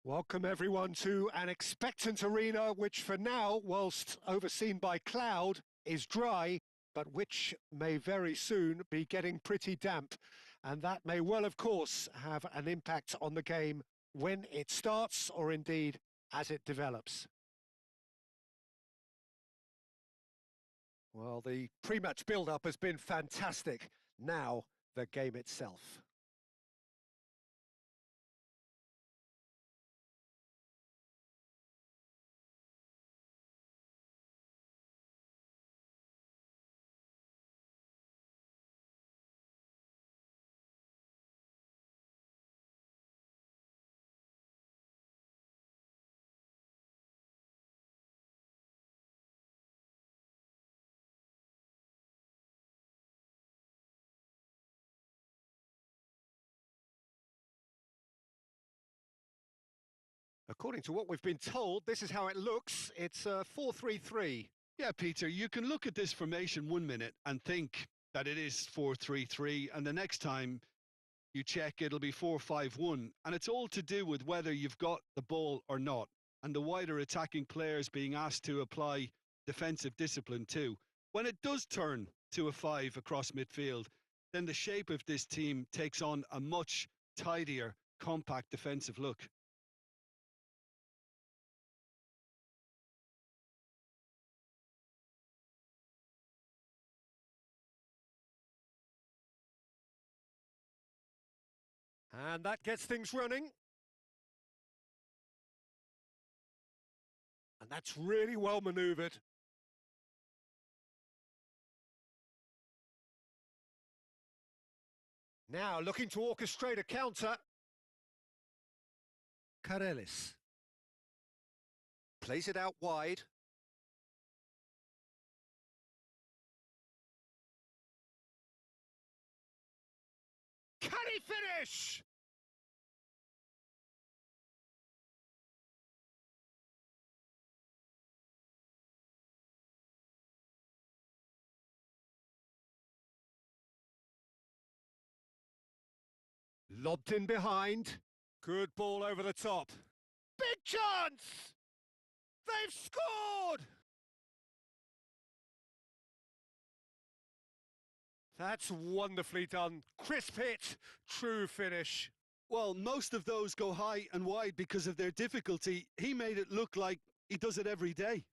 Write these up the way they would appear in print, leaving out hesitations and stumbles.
Welcome everyone to an expectant arena which for now, whilst overseen by cloud, is dry, but which may very soon be getting pretty damp. And that may well, of course, have an impact on the game when it starts or indeed as it develops. Well, the pre-match build-up has been fantastic. Now, the game itself. According to what we've been told, this is how it looks. It's 4-3-3. Yeah, Peter, you can look at this formation 1 minute and think that it is 4-3-3, and the next time you check, it'll be 4-5-1. And it's all to do with whether you've got the ball or not, and the wider attacking players being asked to apply defensive discipline too. When it does turn to a 5 across midfield, then the shape of this team takes on a much tidier, compact defensive look. And that gets things running. And that's really well manoeuvred. Now looking to orchestrate a counter. Karelis plays it out wide. Can he finish? Lobbed in behind. Good ball over the top. Big chance! They've scored! That's wonderfully done. Crisp hit, true finish. Well, most of those go high and wide because of their difficulty. He made it look like he does it every day.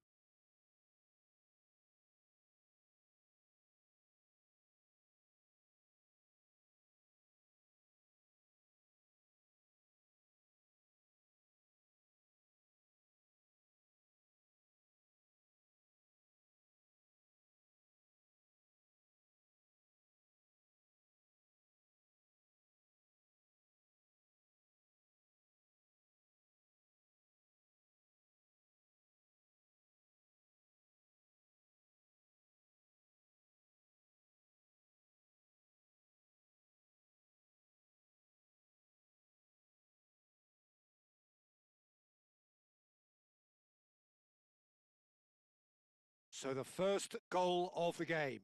So the first goal of the game.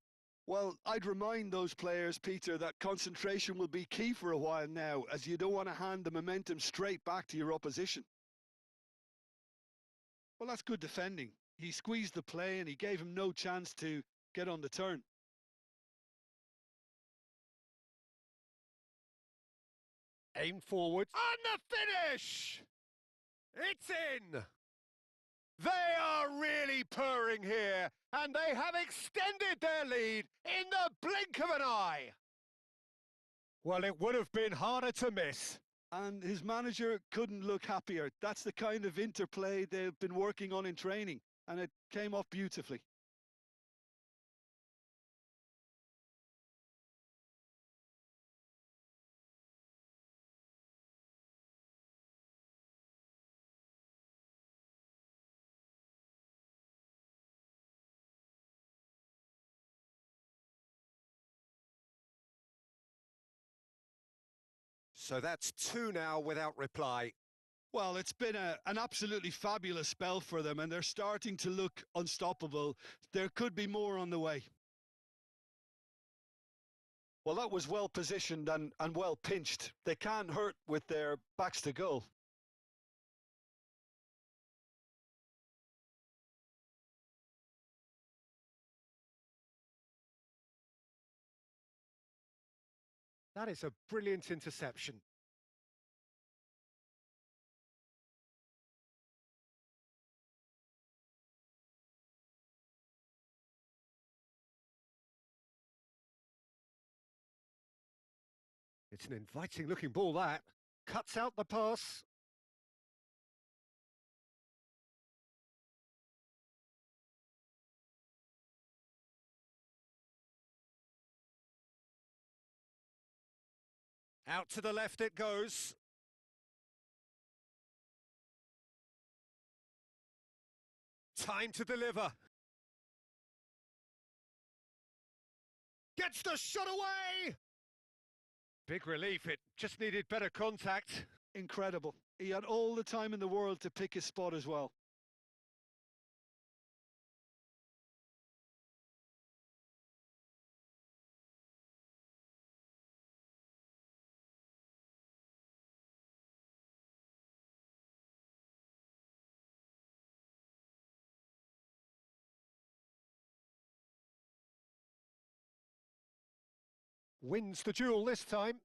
Well, I'd remind those players, Peter, that concentration will be key for a while now, as you don't want to hand the momentum straight back to your opposition. Well, that's good defending. He squeezed the play and he gave him no chance to get on the turn. Aim forward. And the finish! It's in! They are really purring here, and they have extended their lead in the blink of an eye. Well, it would have been harder to miss. And his manager couldn't look happier. That's the kind of interplay they've been working on in training, and it came off beautifully. So that's two now without reply. Well, it's been an absolutely fabulous spell for them, and they're starting to look unstoppable. There could be more on the way. Well, that was well positioned and well pinched. They can't hurt with their backs to goal. That is a brilliant interception. It's an inviting looking ball, that. Cuts out the pass. Out to the left it goes. Time to deliver. Gets the shot away! Big relief, it just needed better contact. Incredible. He had all the time in the world to pick his spot as well. Wins the duel this time.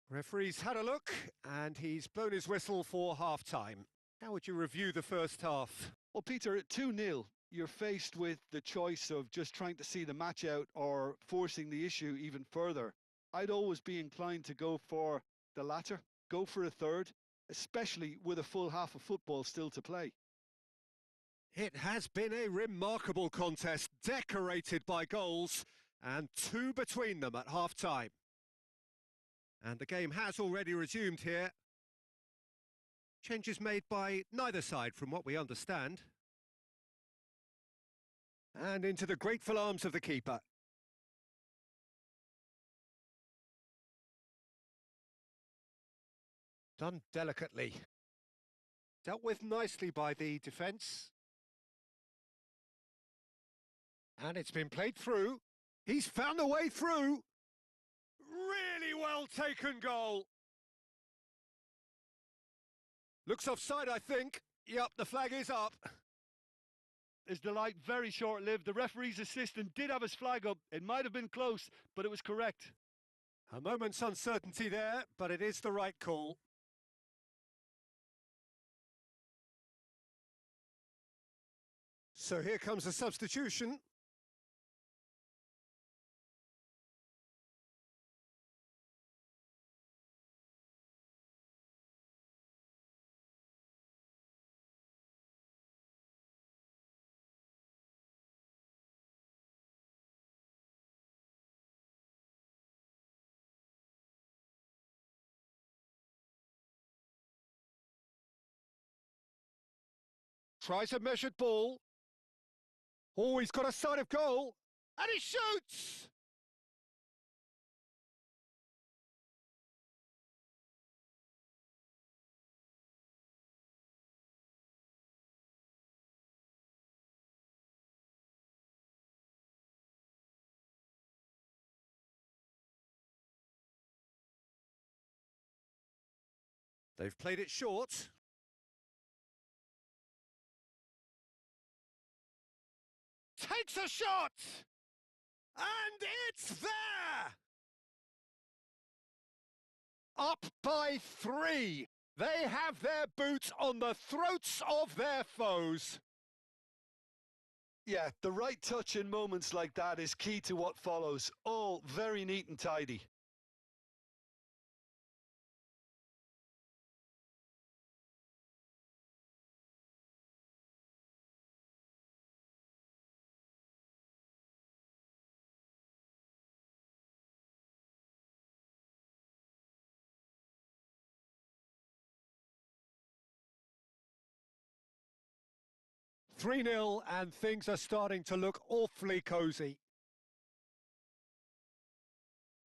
Referee's had a look, and he's blown his whistle for half-time. How would you review the first half? Well, Peter, at 2-0, you're faced with the choice of just trying to see the match out or forcing the issue even further. I'd always be inclined to go for the latter, go for a third, especially with a full half of football still to play. It has been a remarkable contest, decorated by goals, and two between them at half-time. And the game has already resumed here. Changes made by neither side from what we understand. And into the grateful arms of the keeper. Done delicately. Dealt with nicely by the defence. And it's been played through. He's found a way through. Really well taken goal. Looks offside, I think. Yep, the flag is up. His delight very short-lived. The referee's assistant did have his flag up. It might have been close, but it was correct. A moment's uncertainty there, but it is the right call. So here comes a substitution. Tries a measured ball. Oh, he's got a sight of goal. And he shoots! They've played it short. Takes a shot! And it's there! Up by 3. They have their boots on the throats of their foes. Yeah, the right touch in moments like that is key to what follows. All very neat and tidy. Three 0 and things are starting to look awfully cosy.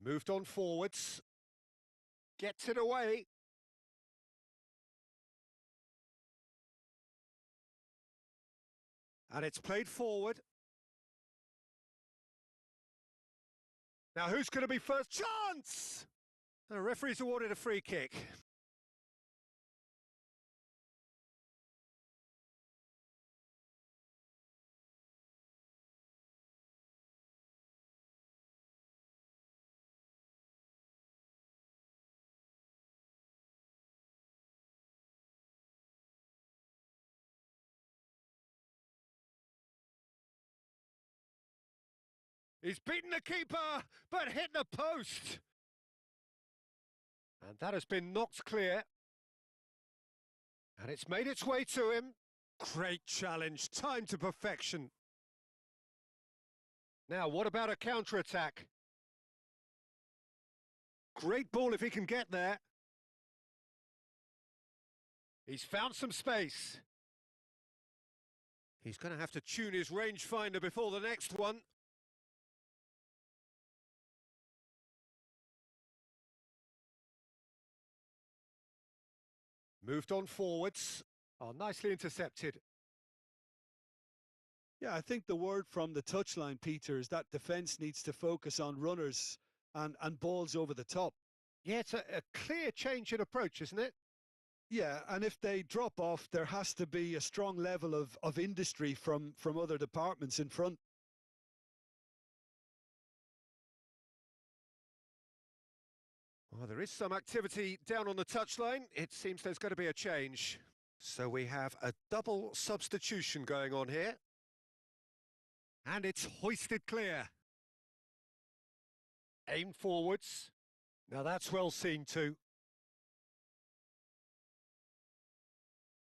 Moved on forwards. Gets it away. And it's played forward. Now who's going to be first? Chance! The referee's awarded a free kick. He's beaten the keeper, but hit the post. And that has been knocked clear. And it's made its way to him. Great challenge, timed to perfection. Now, what about a counter-attack? Great ball if he can get there. He's found some space. He's going to have to tune his rangefinder before the next one. Moved on forwards. Oh, nicely intercepted. Yeah, I think the word from the touchline, Peter, is that defence needs to focus on runners and balls over the top. Yeah, it's a clear change in approach, isn't it? Yeah, and if they drop off, there has to be a strong level of industry from other departments in front. Well, there is some activity down on the touchline. It seems there's going to be a change. So we have a double substitution going on here. And it's hoisted clear. Aim forwards. Now that's well seen too.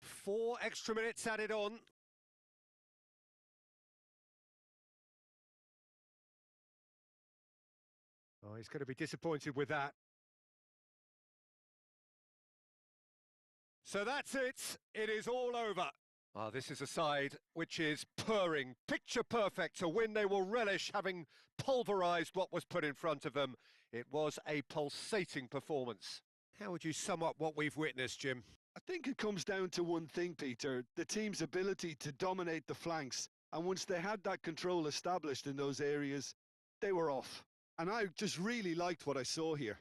4 extra minutes added on. Oh, he's going to be disappointed with that. So that's it. It is all over. Ah, this is a side which is purring, picture perfect. To win, they will relish having pulverised what was put in front of them. It was a pulsating performance. How would you sum up what we've witnessed, Jim? I think it comes down to one thing, Peter, the team's ability to dominate the flanks. And once they had that control established in those areas, they were off. And I just really liked what I saw here.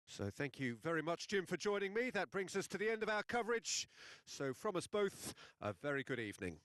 So thank you very much, Jim, for joining me. That brings us to the end of our coverage. So from us both, a very good evening.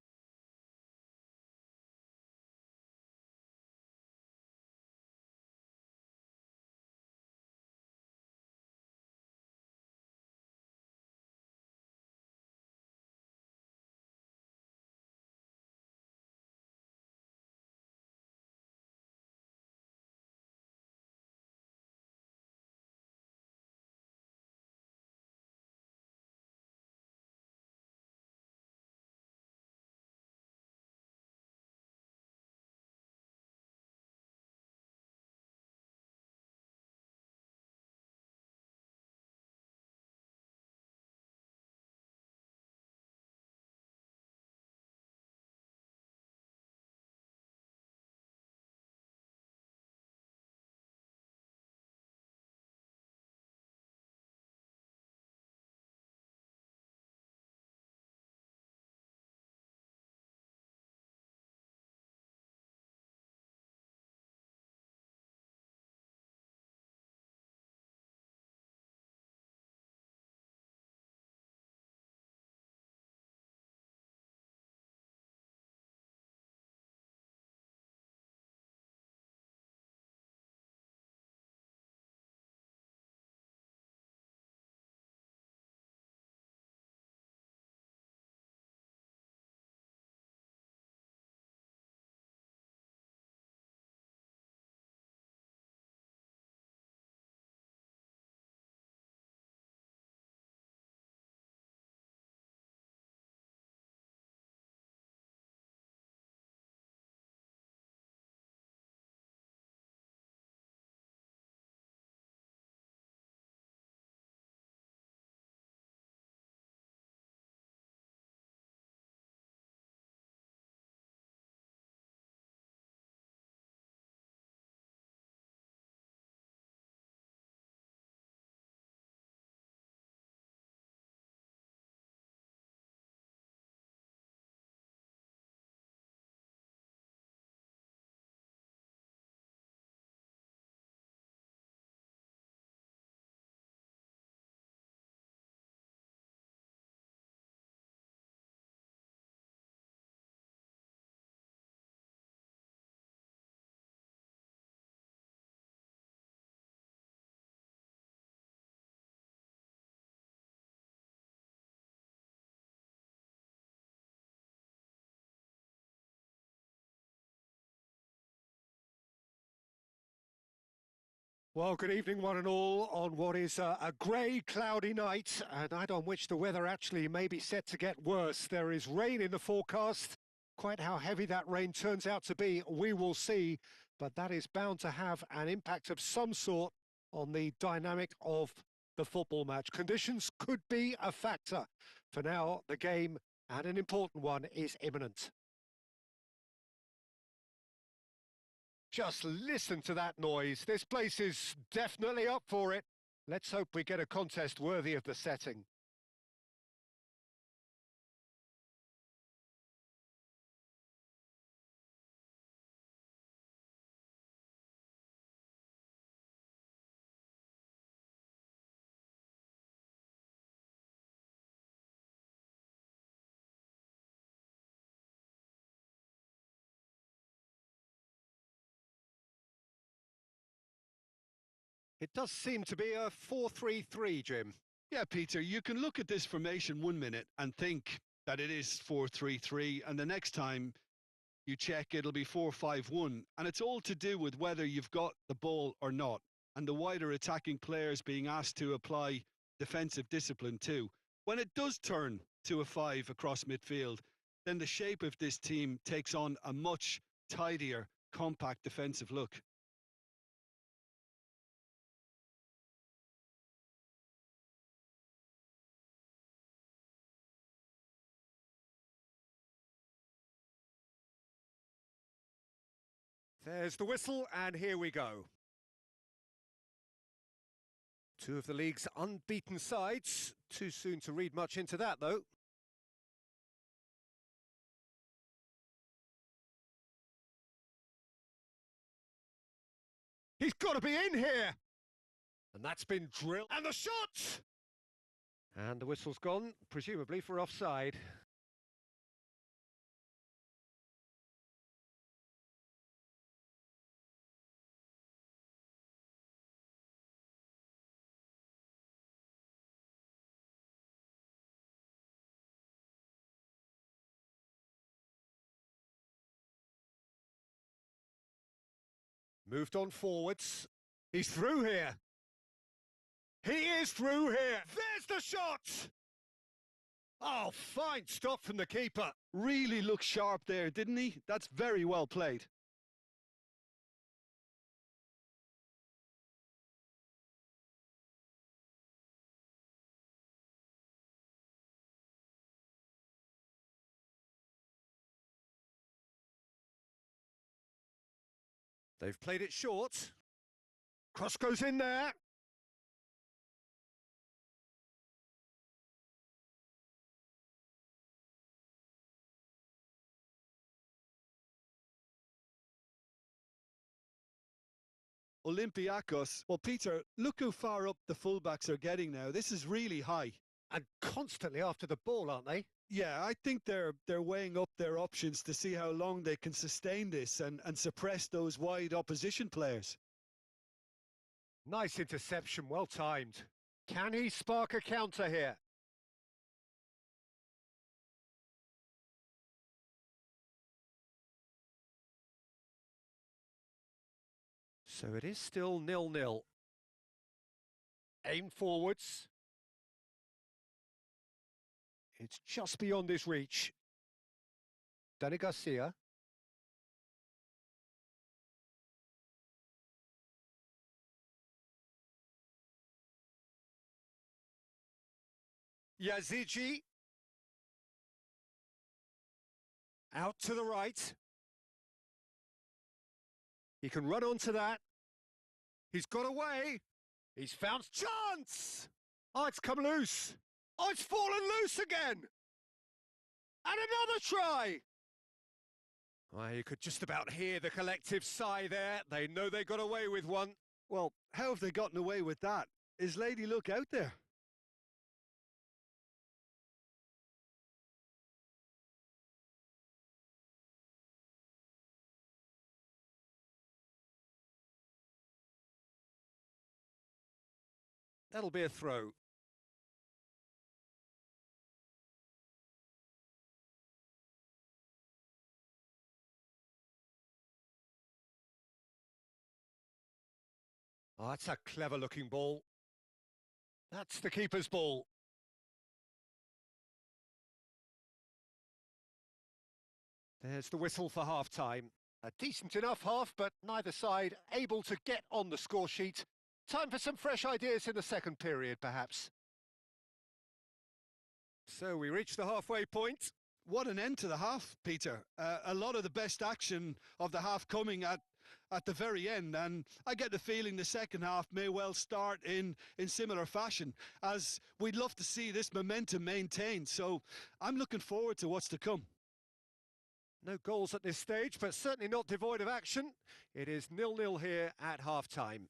Well, good evening, one and all, on what is a grey, cloudy night, a night on which the weather actually may be set to get worse. There is rain in the forecast. Quite how heavy that rain turns out to be, we will see, but that is bound to have an impact of some sort on the dynamic of the football match. Conditions could be a factor. For now, the game, and an important one, is imminent. Just listen to that noise. This place is definitely up for it. Let's hope we get a contest worthy of the setting. It does seem to be a 4-3-3, Jim. Yeah, Peter, you can look at this formation 1 minute and think that it is 4-3-3, and the next time you check, it'll be 4-5-1. And it's all to do with whether you've got the ball or not, and the wider attacking players being asked to apply defensive discipline too. When it does turn to a 5 across midfield, then the shape of this team takes on a much tidier, compact defensive look. There's the whistle, and here we go. Two of the league's unbeaten sides. Too soon to read much into that, though. He's got to be in here! And that's been drilled. And the shot! And the whistle's gone, presumably for offside. Moved on forwards. He's through here. He is through here. There's the shot! Oh, fine stop from the keeper. Really looked sharp there, didn't he? That's very well played. They've played it short. Cross goes in there. Olympiacos, well, Peter, look how far up the fullbacks are getting now. This is really high. And constantly after the ball, aren't they? Yeah, I think they're weighing up their options to see how long they can sustain this and suppress those wide opposition players. Nice interception, well timed. Can he spark a counter here? So it is still 0-0. Aim forwards. It's just beyond his reach. Danny Garcia. Yazici. Out to the right. He can run onto that. He's got away. He's found chance. Oh, it's come loose. Oh, it's fallen loose again. And another try. Well, you could just about hear the collective sigh there. They know they got away with one. Well, how have they gotten away with that? Is Lady Luck out there? That'll be a throw. Oh, that's a clever-looking ball. That's the keeper's ball. There's the whistle for half-time. A decent enough half, but neither side able to get on the score sheet. Time for some fresh ideas in the second period, perhaps. So we reach the halfway point. What an end to the half, Peter. A lot of the best action of the half coming at the very end, and I get the feeling the second half may well start in similar fashion, as we'd love to see this momentum maintained. So I'm looking forward to what's to come. No goals at this stage, but certainly not devoid of action. It is 0-0 here at half-time.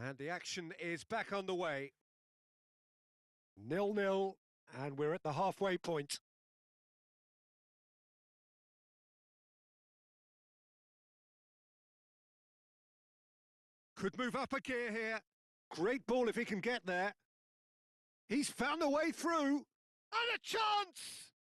And the action is back on the way. 0-0, and we're at the halfway point. Could move up a gear here. Great ball if he can get there. He's found a way through. And a chance!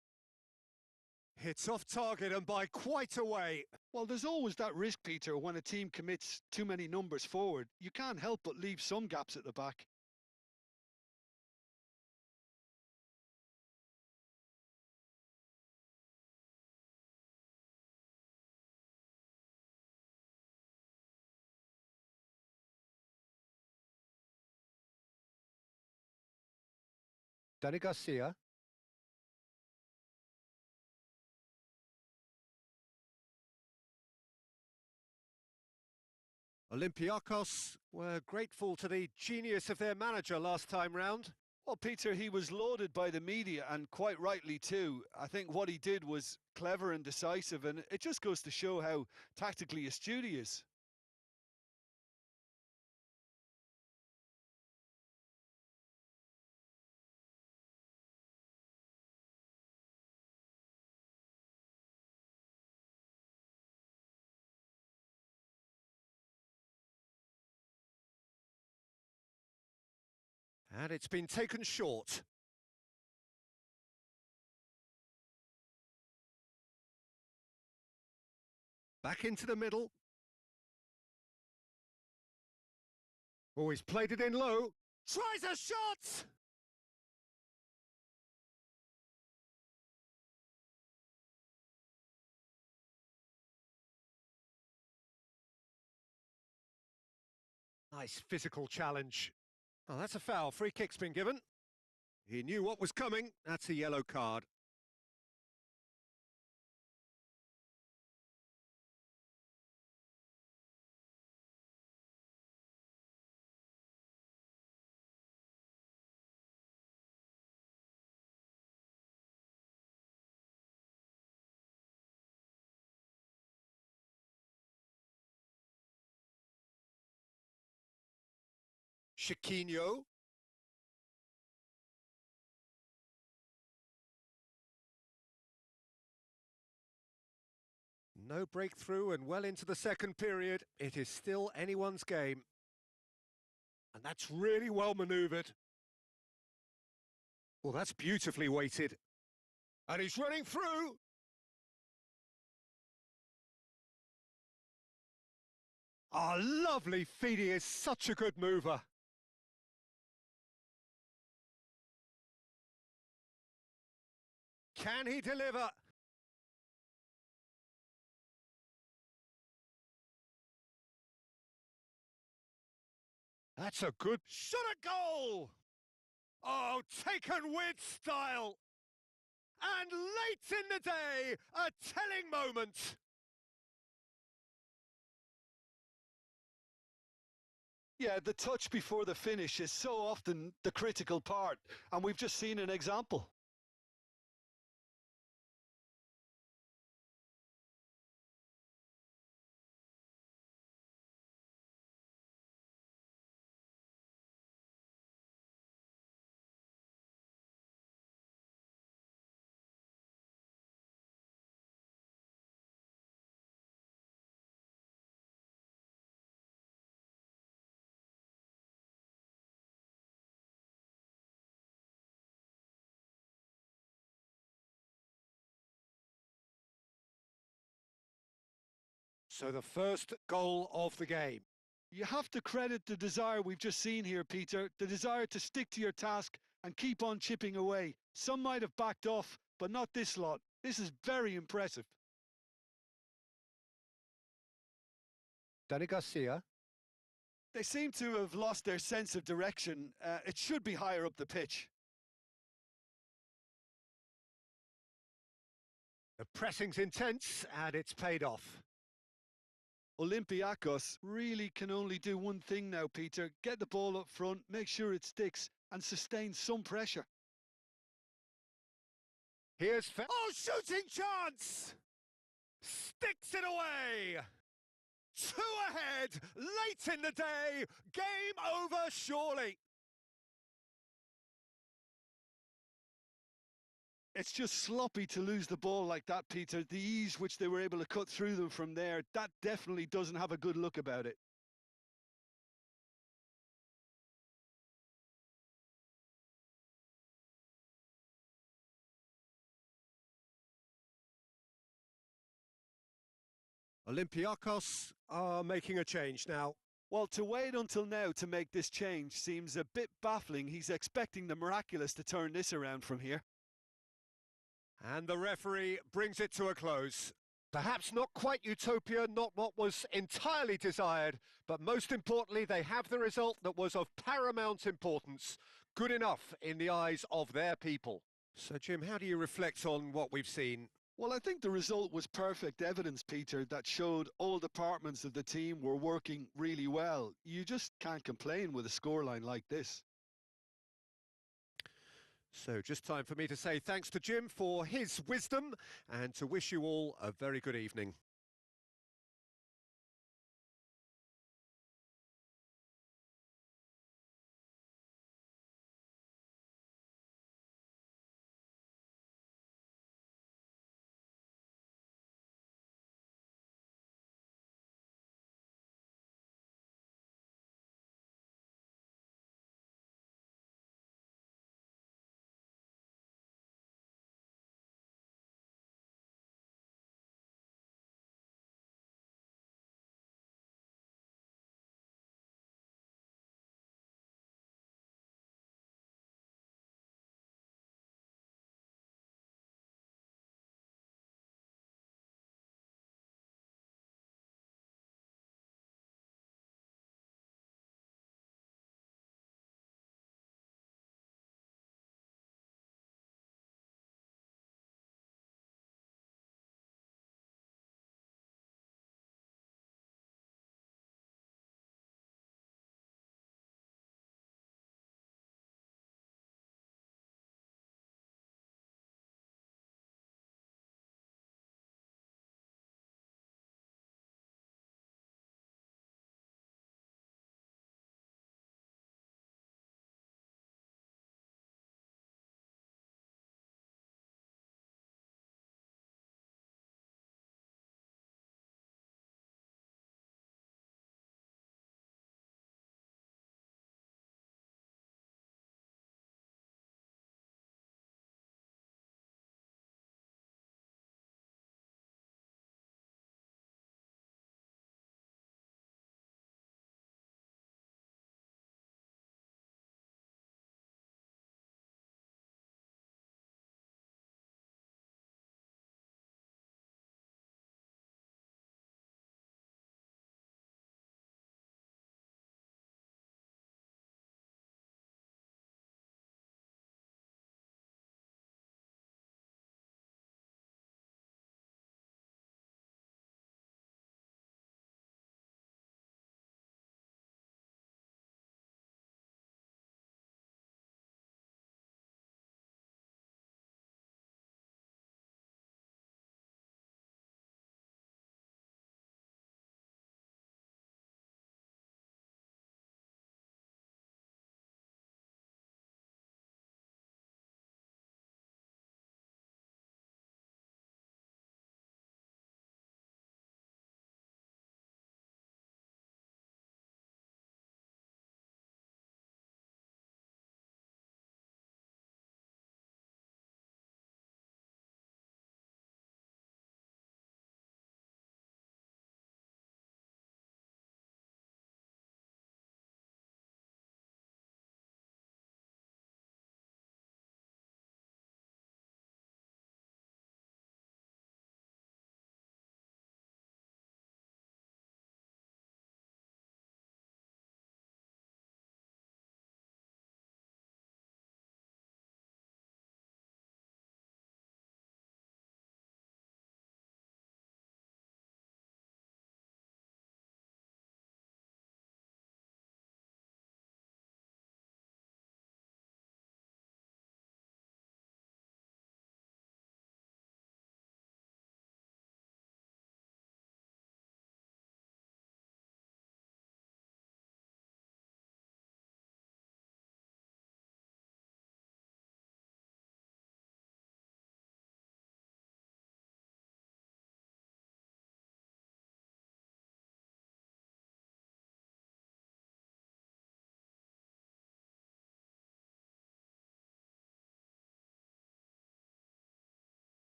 Hits off target and by quite a way. Well, there's always that risk, Peter, when a team commits too many numbers forward. You can't help but leave some gaps at the back. Danny Garcia. Olympiacos were grateful to the genius of their manager last time round. Well, Peter, he was lauded by the media, and quite rightly too. I think what he did was clever and decisive, and it just goes to show how tactically astute he is. And it's been taken short. Back into the middle. Oh, he's played it in low. Tries a shot! Nice physical challenge. Oh, that's a foul. Free kick's been given. He knew what was coming. That's a yellow card. Chiquinho. No breakthrough and well into the second period. It is still anyone's game. And that's really well manoeuvred. Well, that's beautifully weighted. And he's running through. Oh, lovely feed. He is such a good mover. Can he deliver? That's a good shot at goal! Oh, taken with style! And late in the day, a telling moment. Yeah, the touch before the finish is so often the critical part, and we've just seen an example. So the first goal of the game. You have to credit the desire we've just seen here, Peter, the desire to stick to your task and keep on chipping away. Some might have backed off, but not this lot. This is very impressive. Danny Garcia. They seem to have lost their sense of direction. It should be higher up the pitch. The pressing's intense and it's paid off. Olympiacos really can only do one thing now, Peter. Get the ball up front, make sure it sticks, and sustain some pressure. Here's oh, shooting chance! Sticks it away! 2 ahead, late in the day, game over surely. It's just sloppy to lose the ball like that, Peter. The ease which they were able to cut through them from there, that definitely doesn't have a good look about it. Olympiacos are making a change now. Well, to wait until now to make this change seems a bit baffling. He's expecting the miraculous to turn this around from here. And the referee brings it to a close. Perhaps not quite utopia, not what was entirely desired, but most importantly, they have the result that was of paramount importance, good enough in the eyes of their people. So, Jim, how do you reflect on what we've seen? Well, I think the result was perfect evidence, Peter, that showed all departments of the team were working really well. You just can't complain with a scoreline like this. So just time for me to say thanks to Jim for his wisdom and to wish you all a very good evening.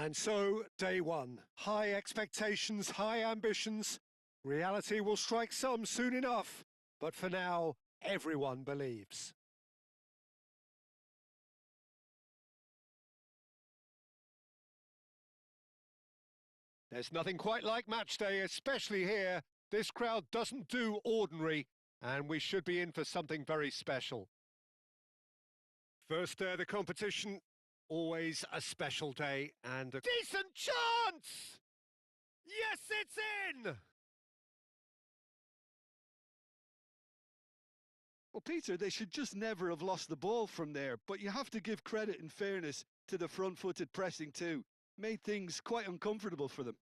And so, day one. High expectations, high ambitions. Reality will strike some soon enough. But for now, everyone believes. There's nothing quite like match day, especially here. This crowd doesn't do ordinary, and we should be in for something very special. First day of the competition, always a special day and a decent chance! Yes, it's in! Well, Peter, they should just never have lost the ball from there, but you have to give credit and fairness to the front-footed pressing too. Made things quite uncomfortable for them.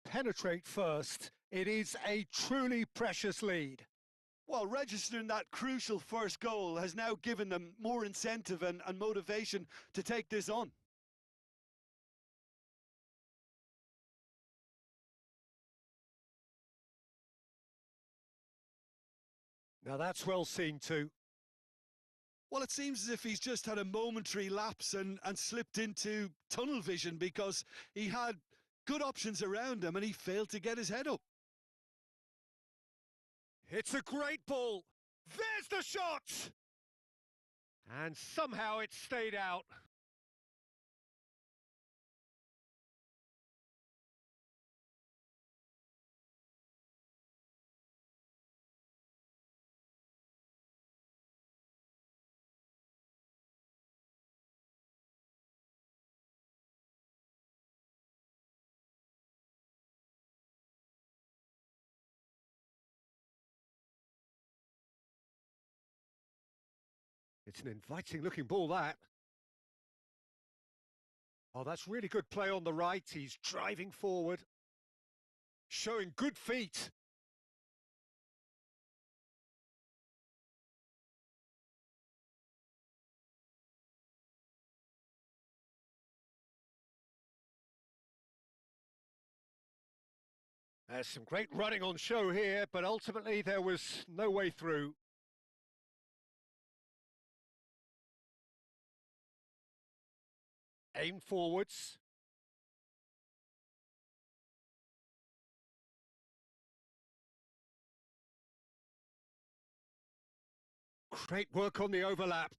Penetrate first. It is a truly precious lead. Well, registering that crucial first goal has now given them more incentive and motivation to take this on. Now that's well seen too. Well, it seems as if he's just had a momentary lapse and slipped into tunnel vision because he had good options around him and he failed to get his head up. It's a great ball. There's the shot! And somehow it stayed out. It's an inviting looking ball, that. Oh, that's really good play on the right. He's driving forward. Showing good feet. There's some great running on show here, but ultimately there was no way through. Aim forwards. Great work on the overlap.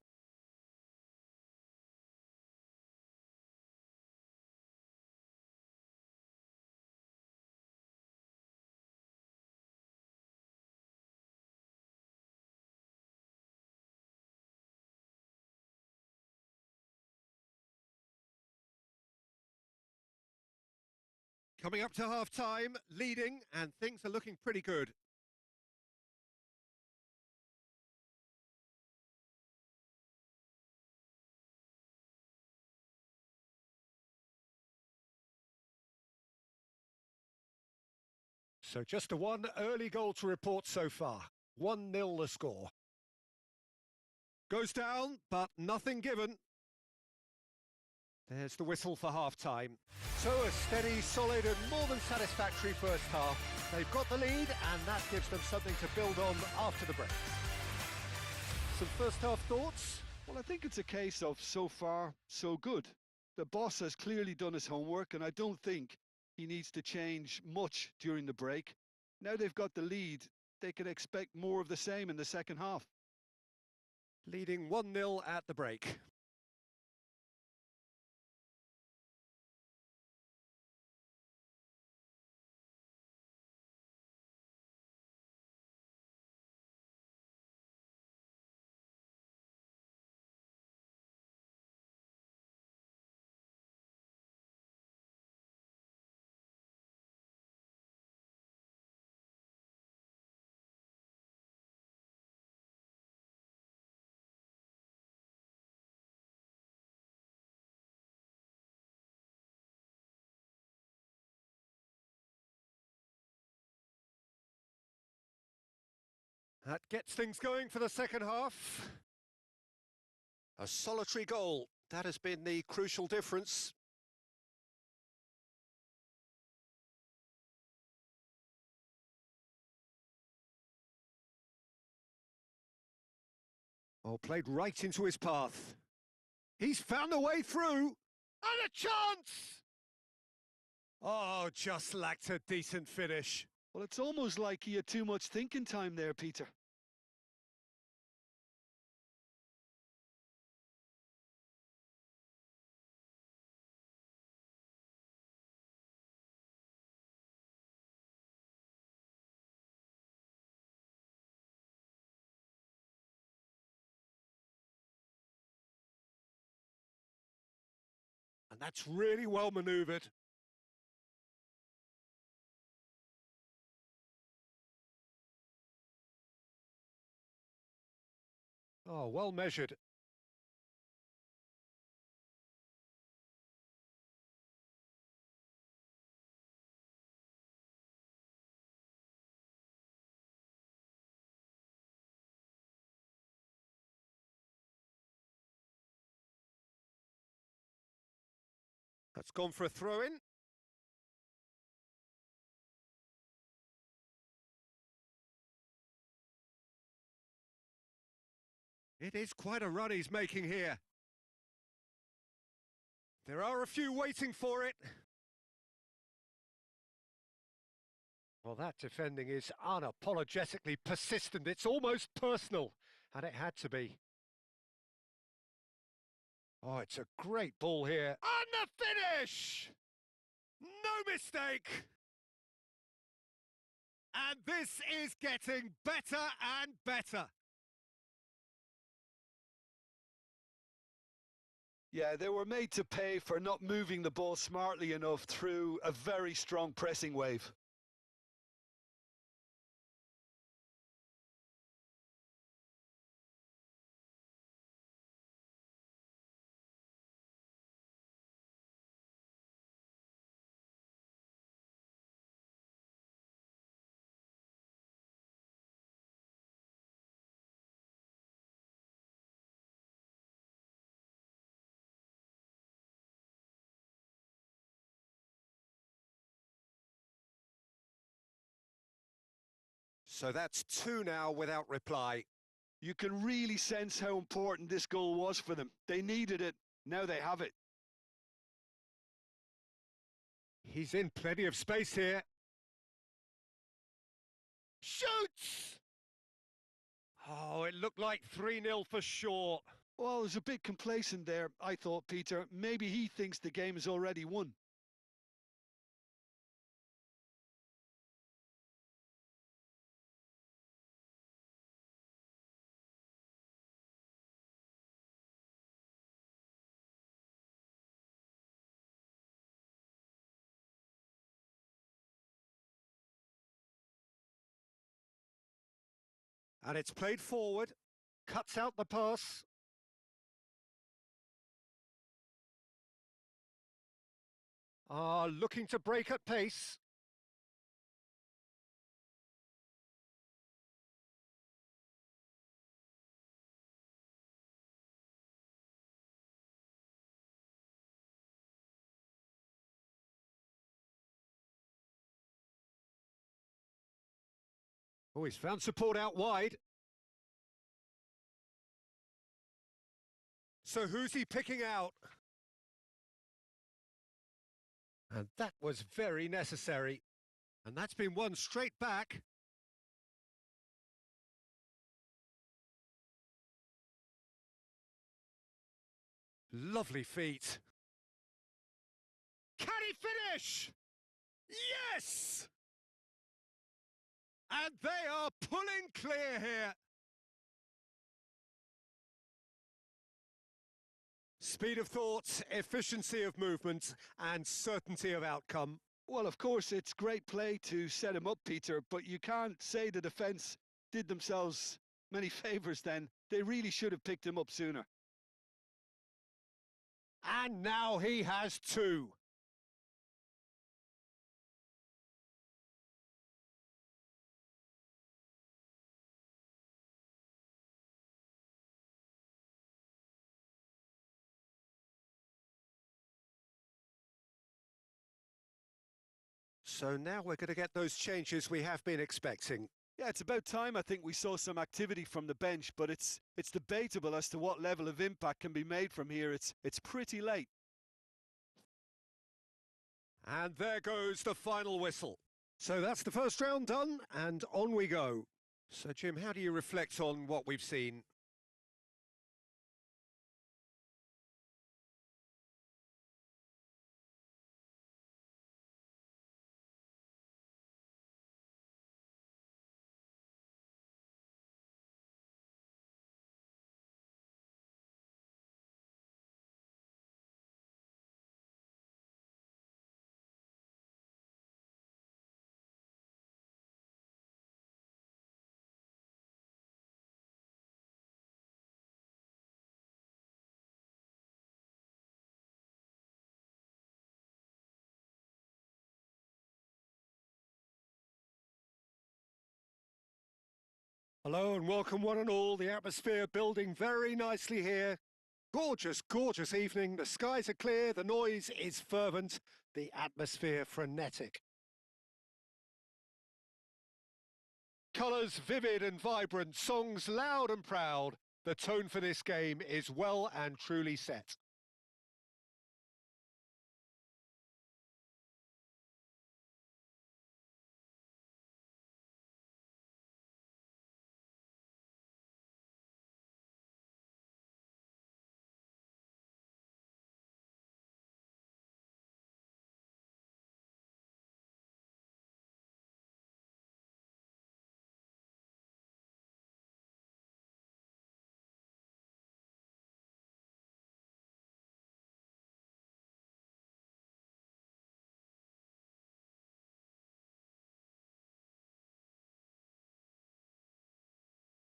Coming up to half-time, leading, and things are looking pretty good. So just the one early goal to report so far. 1-0 the score. Goes down, but nothing given. There's the whistle for half-time. So a steady, solid and more than satisfactory first half. They've got the lead and that gives them something to build on after the break. Some first half thoughts? Well, I think it's a case of so far, so good. The boss has clearly done his homework and I don't think he needs to change much during the break. Now they've got the lead, they can expect more of the same in the second half. Leading 1-0 at the break. That gets things going for the second half. A solitary goal. That has been the crucial difference. Oh, played right into his path. He's found a way through. And a chance! Oh, just lacked a decent finish. Well, it's almost like he had too much thinking time there, Peter. And that's really well manoeuvred. Oh, well measured. That's gone for a throw-in. It is quite a run he's making here. There are a few waiting for it. Well, that defending is unapologetically persistent. It's almost personal, and it had to be. Oh, it's a great ball here. And the finish! No mistake! And this is getting better and better. Yeah, they were made to pay for not moving the ball smartly enough through a very strong pressing wave. So that's two now without reply. You can really sense how important this goal was for them. They needed it. Now they have it. He's in plenty of space here. Shoots! Oh, it looked like 3-0 for sure. Well, I was a bit complacent there, I thought, Peter. Maybe he thinks the game is already won. And it's played forward. Cuts out the pass. Looking to break at pace. Oh, he's found support out wide. So who's he picking out? And that was very necessary. And that's been won straight back. Lovely feet. Can he finish? Yes! And they are pulling clear here. Speed of thought, efficiency of movement, and certainty of outcome. Well, of course, it's great play to set him up, Peter, but you can't say the defence did themselves many favours then. They really should have picked him up sooner. And now he has two. So now we're going to get those changes we have been expecting. Yeah, it's about time I think we saw some activity from the bench, but it's debatable as to what level of impact can be made from here. It's pretty late. And there goes the final whistle. So that's the first round done, and on we go. So Jim, how do you reflect on what we've seen? Hello and welcome one and all. The atmosphere building very nicely here. Gorgeous, gorgeous evening. The skies are clear, the noise is fervent, the atmosphere frenetic. Colours vivid and vibrant, songs loud and proud. The tone for this game is well and truly set.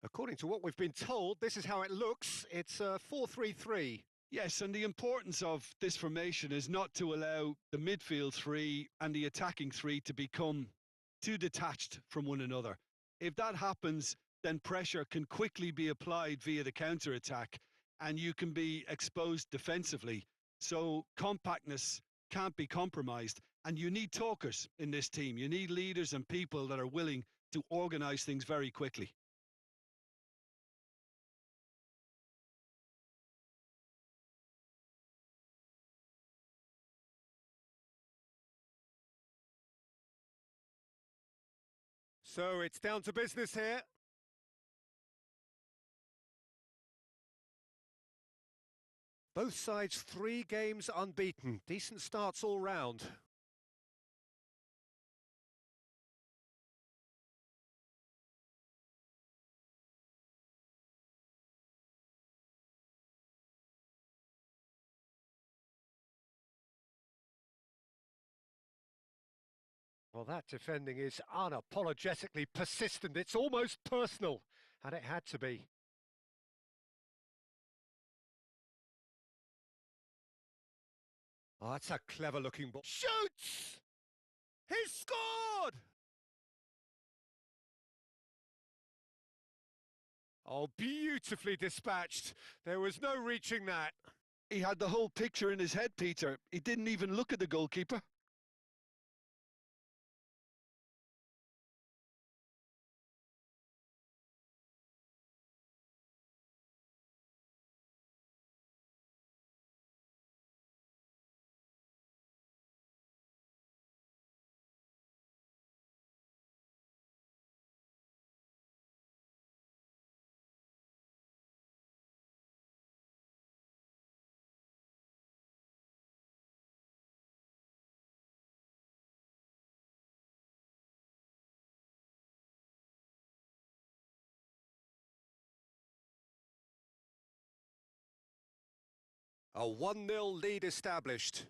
According to what we've been told, this is how it looks. It's 4-3-3. Yes, and the importance of this formation is not to allow the midfield three and the attacking three to become too detached from one another. If that happens, then pressure can quickly be applied via the counter-attack and you can be exposed defensively. So compactness can't be compromised, and you need talkers in this team. You need leaders and people that are willing to organise things very quickly. So it's down to business here. Both sides 3 games unbeaten. Decent starts all round. Well, that defending is unapologetically persistent. It's almost personal, and it had to be. Oh, that's a clever-looking ball. Shoots! He's scored! Oh, beautifully dispatched. There was no reaching that. He had the whole picture in his head, Peter. He didn't even look at the goalkeeper. A 1-0 lead established.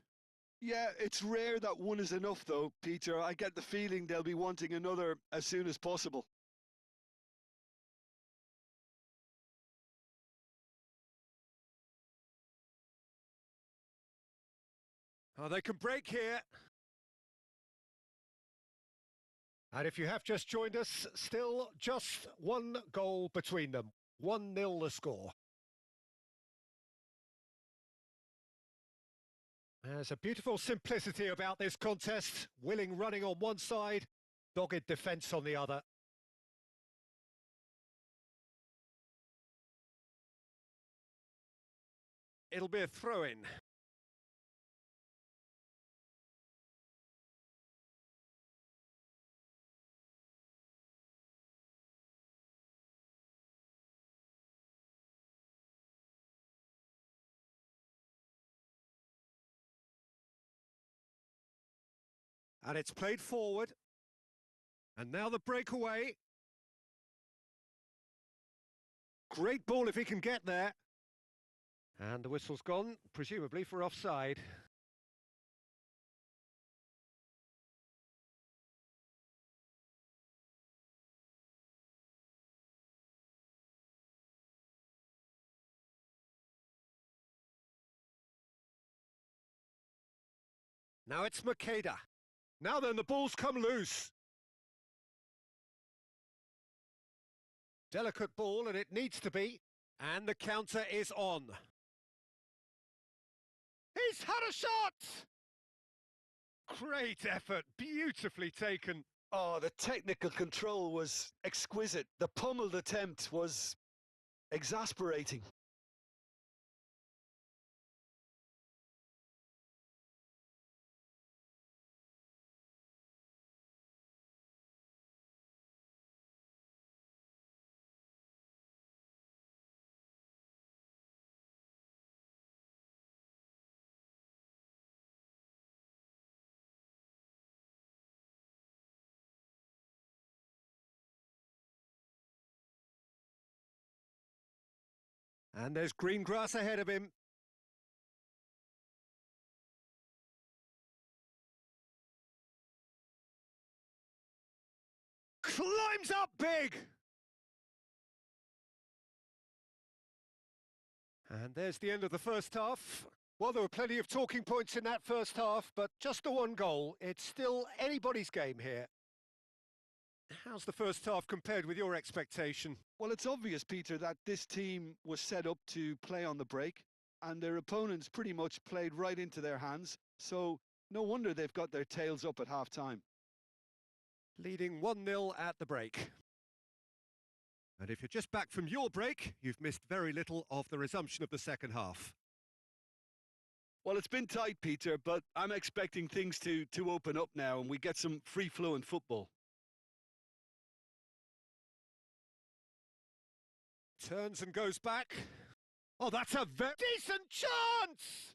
Yeah, it's rare that one is enough, though, Peter. I get the feeling they'll be wanting another as soon as possible. Oh, they can break here. And if you have just joined us, still just 1 goal between them. 1-0 the score. There's a beautiful simplicity about this contest. Willing running on one side, dogged defence on the other. It'll be a throw-in. And it's played forward. And now the breakaway. Great ball if he can get there. And the whistle's gone, presumably for offside. Now it's Makeda. Now then, the ball's come loose. Delicate ball, and it needs to be. And the counter is on. He's had a shot! Great effort, beautifully taken. Oh, the technical control was exquisite. The pummeled attempt was exasperating. And there's green grass ahead of him. Climbs up big! And there's the end of the first half. Well, there were plenty of talking points in that first half, but just the one goal. It's still anybody's game here. How's the first half compared with your expectation? Well, it's obvious, Peter, that this team was set up to play on the break, and their opponents pretty much played right into their hands, so no wonder they've got their tails up at half-time. Leading 1-0 at the break. And if you're just back from your break, you've missed very little of the resumption of the second half. Well, it's been tight, Peter, but I'm expecting things to open up now and we get some free-flowing football. Turns and goes back. Oh, that's a very decent chance!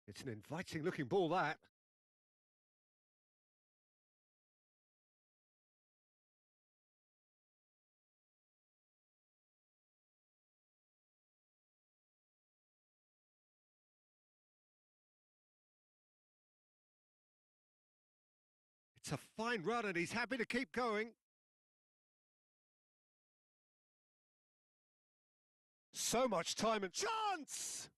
It's an inviting-looking ball, that. It's a fine run and he's happy to keep going. So much time and chance!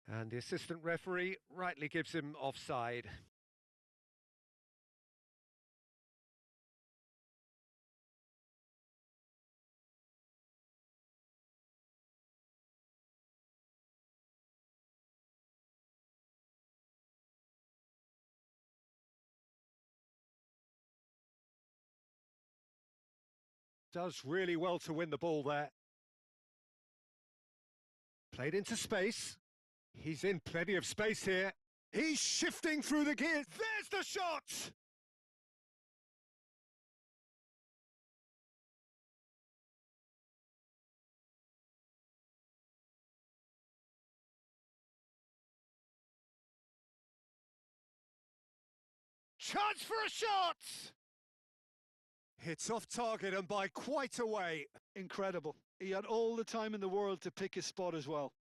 And the assistant referee rightly gives him offside. Does really well to win the ball there. Played into space. He's in plenty of space here. He's shifting through the gears. There's the shot! Chance for a shot! It's off target and by quite a way. Incredible. He had all the time in the world to pick his spot as well.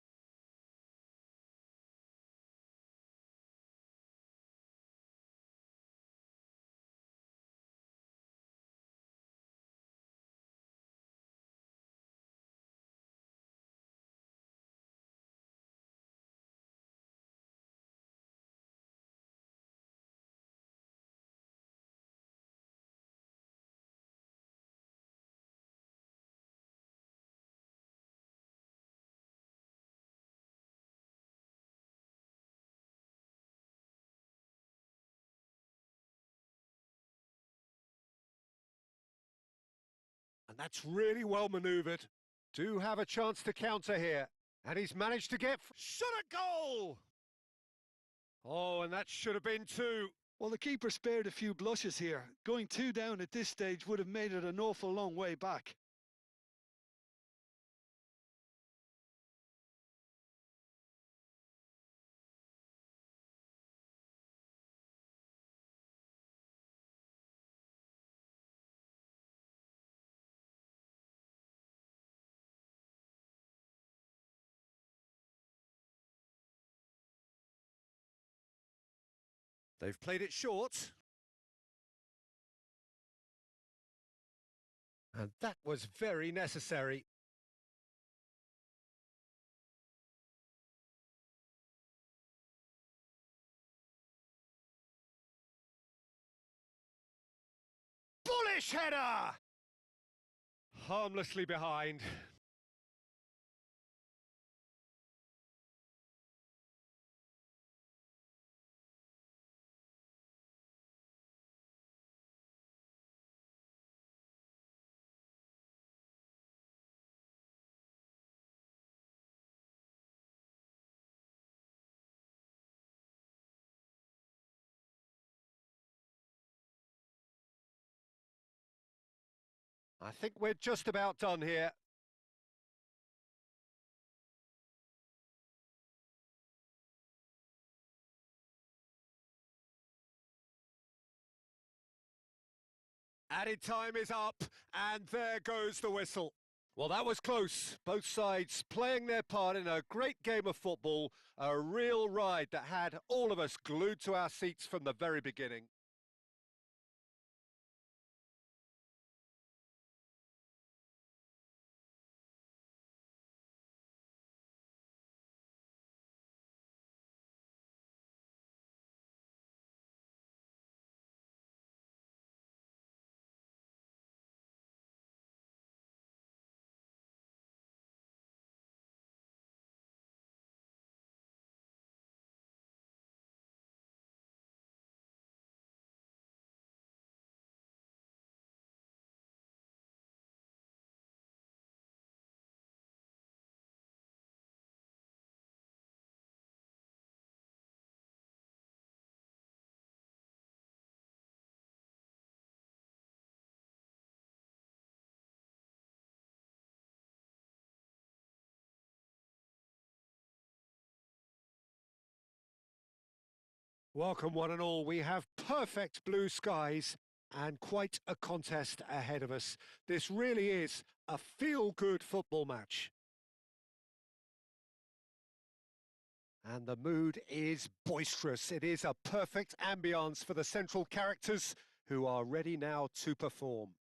And that's really well manoeuvred. Do have a chance to counter here. And he's managed to get... Shot a goal! Oh, and that should have been two. Well, the keeper spared a few blushes here. Going 2 down at this stage would have made it an awful long way back. They've played it short. And that was very necessary. Bullish header! Harmlessly behind. I think we're just about done here. Added time is up, and there goes the whistle. Well, that was close. Both sides playing their part in a great game of football, a real ride that had all of us glued to our seats from the very beginning. Welcome one and all. We have perfect blue skies and quite a contest ahead of us. This really is a feel-good football match. And the mood is boisterous. It is a perfect ambience for the central characters who are ready now to perform.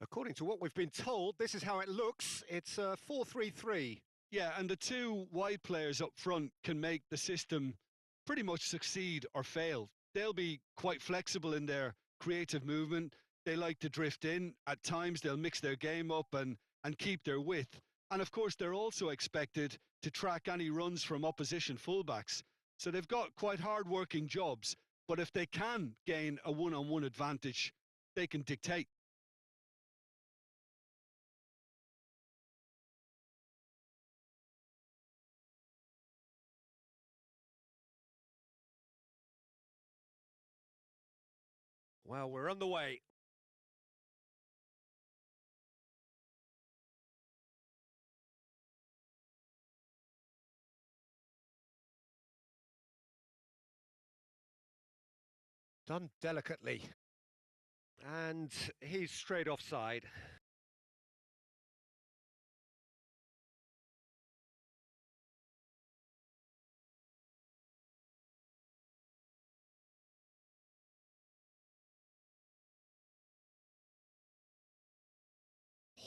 According to what we've been told, this is how it looks. It's a 4-3-3. Yeah, and the 2 wide players up front can make the system pretty much succeed or fail. They'll be quite flexible in their creative movement. They like to drift in. At times, they'll mix their game up and keep their width. And of course, they're also expected to track any runs from opposition fullbacks. So they've got quite hard-working jobs. But if they can gain a one-on-one advantage, they can dictate. Well, we're on the way. Done delicately. And he's straight offside.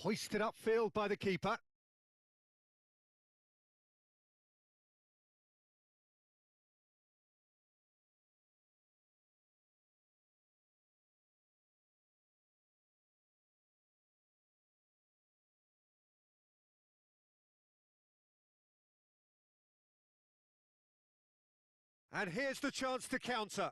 Hoisted upfield by the keeper. And here's the chance to counter.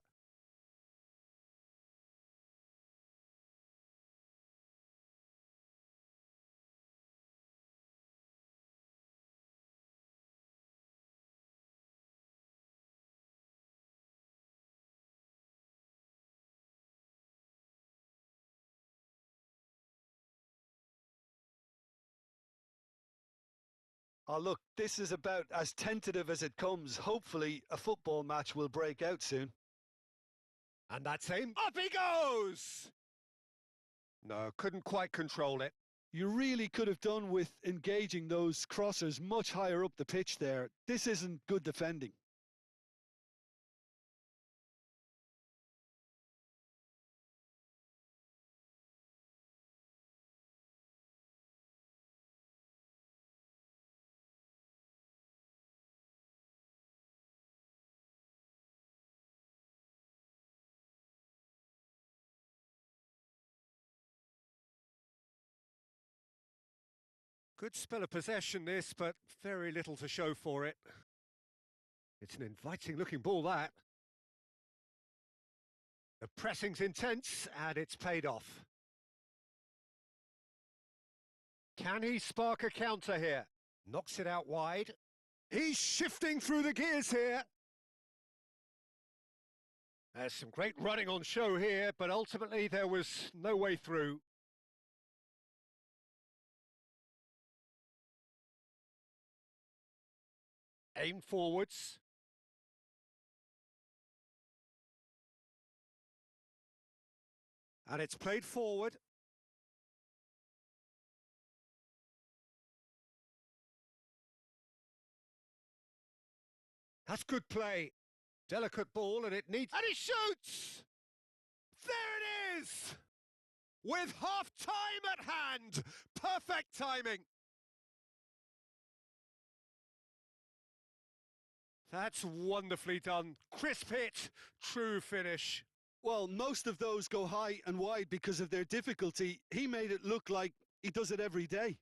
Oh, look, this is about as tentative as it comes. Hopefully, a football match will break out soon. And that's him. Up he goes! No, couldn't quite control it. You really could have done with engaging those crossers much higher up the pitch there. This isn't good defending. Good spell of possession this, but very little to show for it. It's an inviting looking ball, that. The pressing's intense, and it's paid off. Can he spark a counter here? Knocks it out wide. He's shifting through the gears here. There's some great running on show here, but ultimately there was no way through. Aim forwards. And it's played forward. That's good play. Delicate ball, and it needs... And he shoots! There it is! With half-time at hand! Perfect timing! That's wonderfully done. Crisp hit, true finish. Well, most of those go high and wide because of their difficulty. He made it look like he does it every day.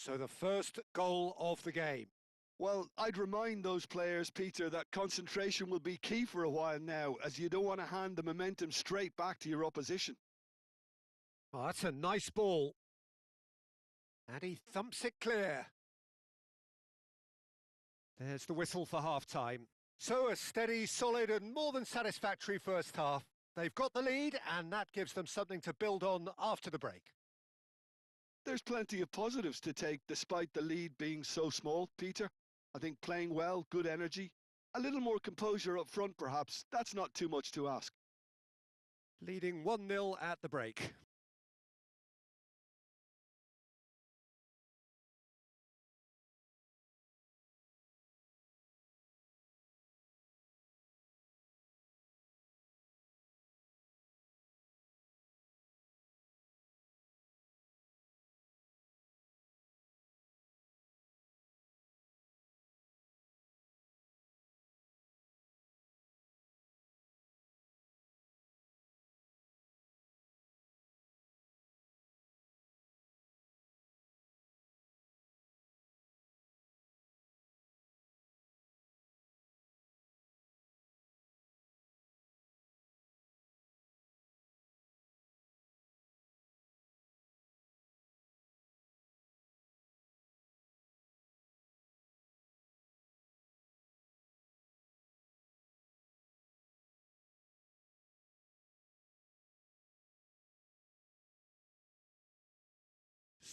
So the first goal of the game. Well, I'd remind those players, Peter, that concentration will be key for a while now, as you don't want to hand the momentum straight back to your opposition. Oh, that's a nice ball. And he thumps it clear. There's the whistle for half-time. So a steady, solid and more than satisfactory first half. They've got the lead, and that gives them something to build on after the break. There's plenty of positives to take despite the lead being so small, Peter. I think playing well, good energy, a little more composure up front perhaps. That's not too much to ask. Leading 1-0 at the break.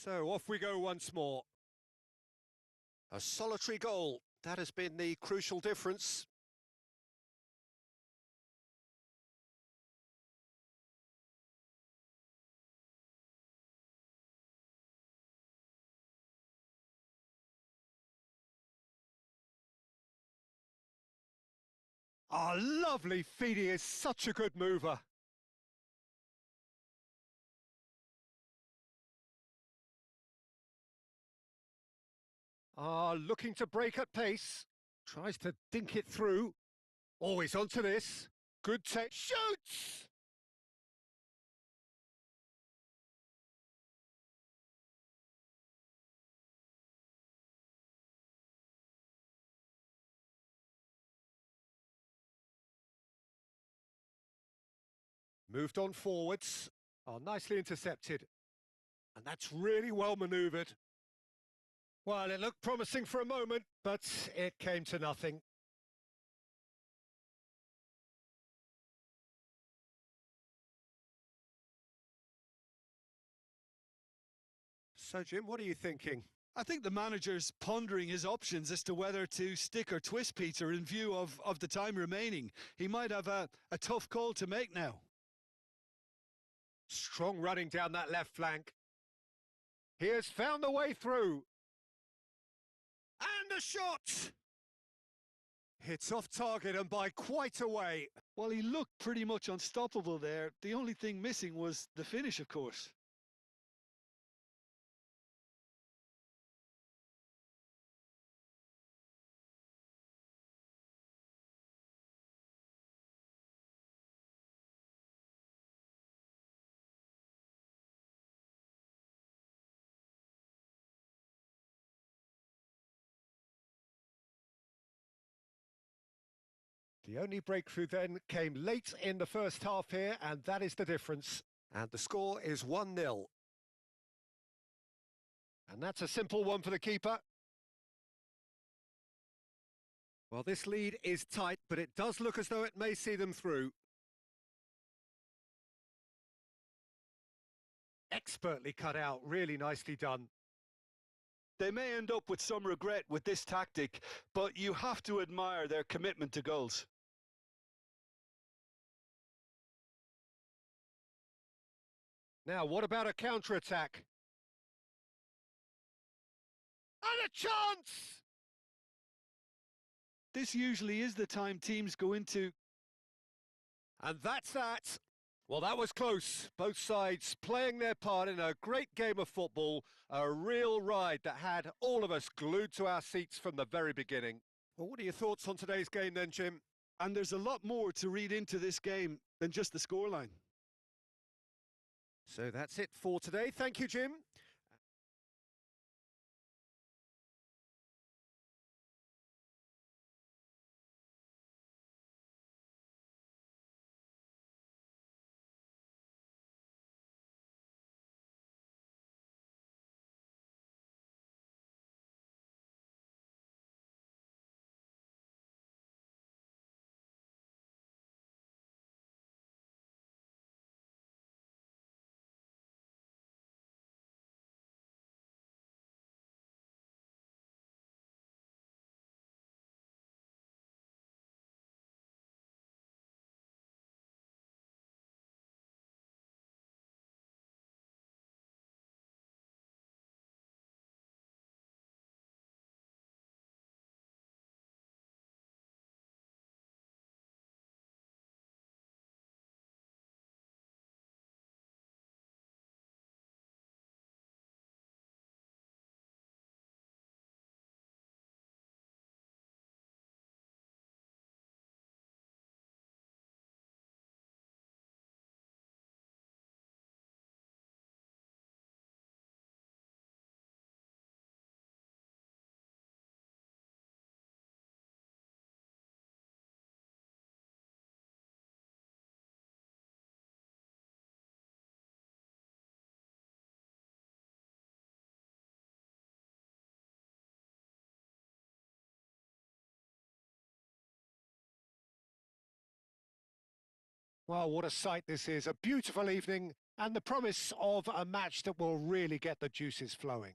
So off we go once more. A solitary goal. That has been the crucial difference. Ah, lovely feed. He is such a good mover. Ah, looking to break at pace. Tries to dink it through. Always onto this. Good take. Shoots! Moved on forwards. Oh, nicely intercepted. And that's really well manoeuvred. Well, it looked promising for a moment, but it came to nothing. So, Jim, what are you thinking? I think the manager's pondering his options as to whether to stick or twist Peter in view of the time remaining. He might have a tough call to make now. Strong running down that left flank. He has found the way through. And a shot! It's off target and by quite a way. Well, he looked pretty much unstoppable there. The only thing missing was the finish, of course. The only breakthrough then came late in the first half here, and that is the difference. And the score is 1-0. And that's a simple one for the keeper. Well, this lead is tight, but it does look as though it may see them through. Expertly cut out, really nicely done. They may end up with some regret with this tactic, but you have to admire their commitment to goals. Now, what about a counter-attack? And a chance! This usually is the time teams go into. And that's that. Well, that was close. Both sides playing their part in a great game of football, a real ride that had all of us glued to our seats from the very beginning. Well, what are your thoughts on today's game then, Jim? And there's a lot more to read into this game than just the scoreline. So that's it for today. Thank you, Jim. Well, what a sight this is. A beautiful evening and the promise of a match that will really get the juices flowing.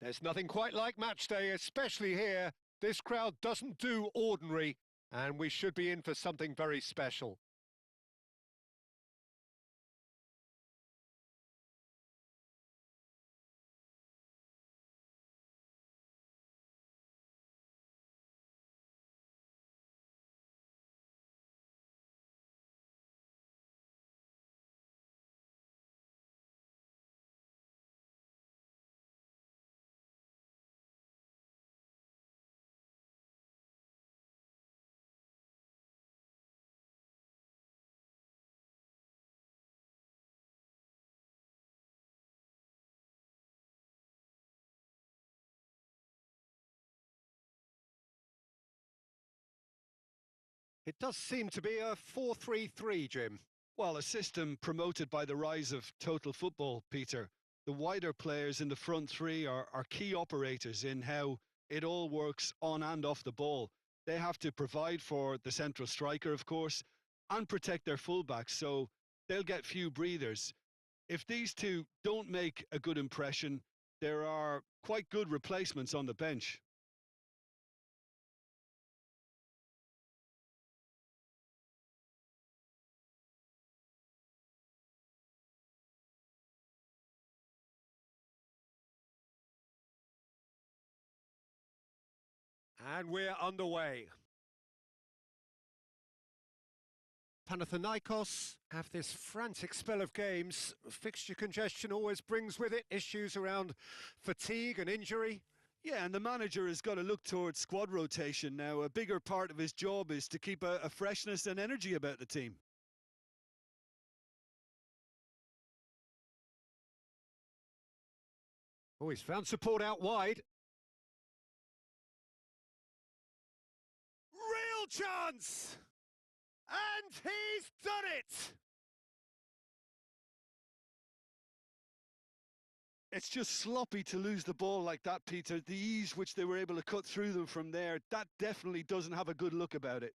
There's nothing quite like match day, especially here. This crowd doesn't do ordinary, and we should be in for something very special. It does seem to be a 4-3-3, Jim. Well, a system promoted by the rise of total football, Peter. The wider players in the front three are key operators in how it all works on and off the ball. They have to provide for the central striker, of course, and protect their fullbacks, so they'll get few breathers. If these two don't make a good impression, there are quite good replacements on the bench. And we're underway. Panathinaikos have this frantic spell of games. Fixture congestion always brings with it issues around fatigue and injury. Yeah, and the manager has got to look towards squad rotation now. A bigger part of his job is to keep a freshness and energy about the team. Oh, he's found support out wide. Real chance! And he's done it! It's just sloppy to lose the ball like that, Peter. The ease which they were able to cut through them from there, that definitely doesn't have a good look about it.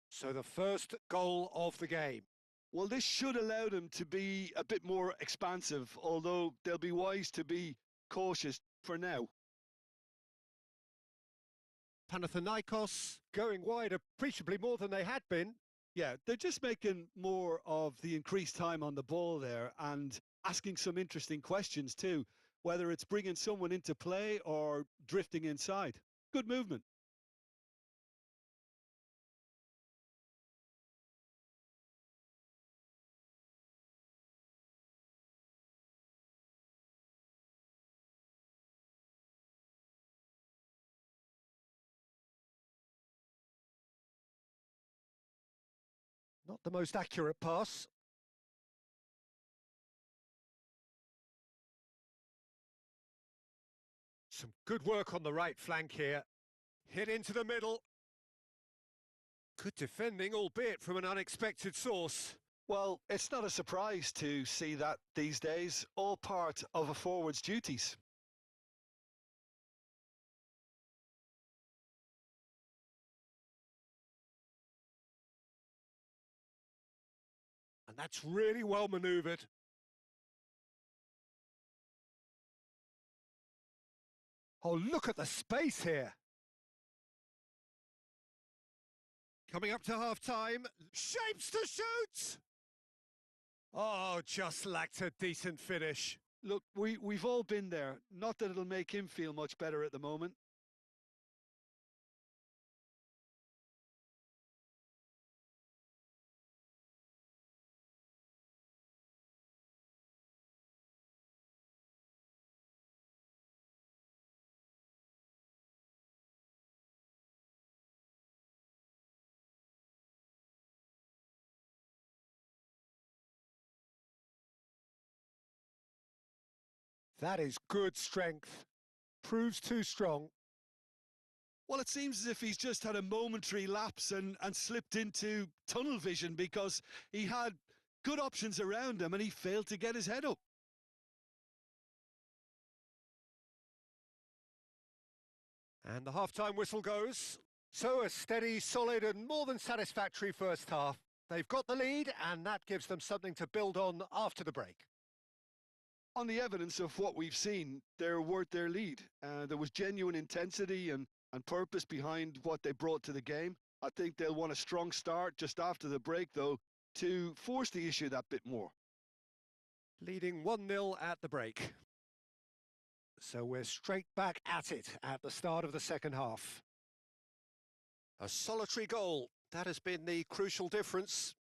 So the first goal of the game. Well, this should allow them to be a bit more expansive, although they'll be wise to be cautious for now. Panathinaikos going wide appreciably more than they had been. Yeah, they're just making more of the increased time on the ball there and asking some interesting questions too, whether it's bringing someone into play or drifting inside. Good movement. Not the most accurate pass. Some good work on the right flank here. Hit into the middle. Good defending, albeit from an unexpected source. Well, it's not a surprise to see that these days, all part of a forward's duties. And that's really well manoeuvred. Oh, look at the space here. Coming up to half-time, shapes to shoot! Oh, just lacked a decent finish. Look, we've all been there. Not that it'll make him feel much better at the moment. That is good strength. Proves too strong. Well, it seems as if he's just had a momentary lapse and slipped into tunnel vision because he had good options around him and he failed to get his head up. And the half-time whistle goes. So a steady, solid and more than satisfactory first half. They've got the lead and that gives them something to build on after the break. On the evidence of what we've seen, they're worth their lead. There was genuine intensity and purpose behind what they brought to the game. I think they'll want a strong start just after the break, though, to force the issue that bit more. Leading 1-0 at the break. So we're straight back at it at the start of the second half. A solitary goal. That has been the crucial difference.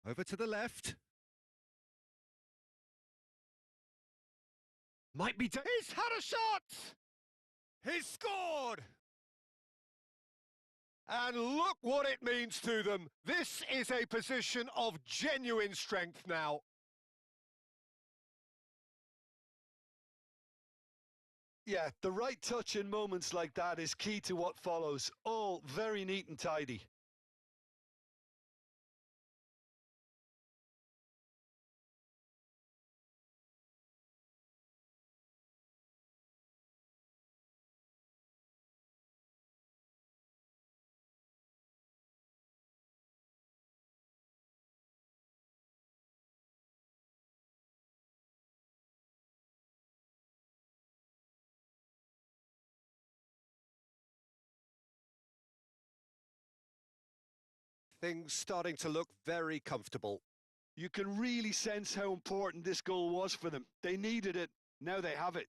Over to the left. Might be... He's had a shot! He's scored! And look what it means to them. This is a position of genuine strength now. Yeah, the right touch in moments like that is key to what follows. All very neat and tidy. Things starting to look very comfortable. You can really sense how important this goal was for them. They needed it. Now they have it.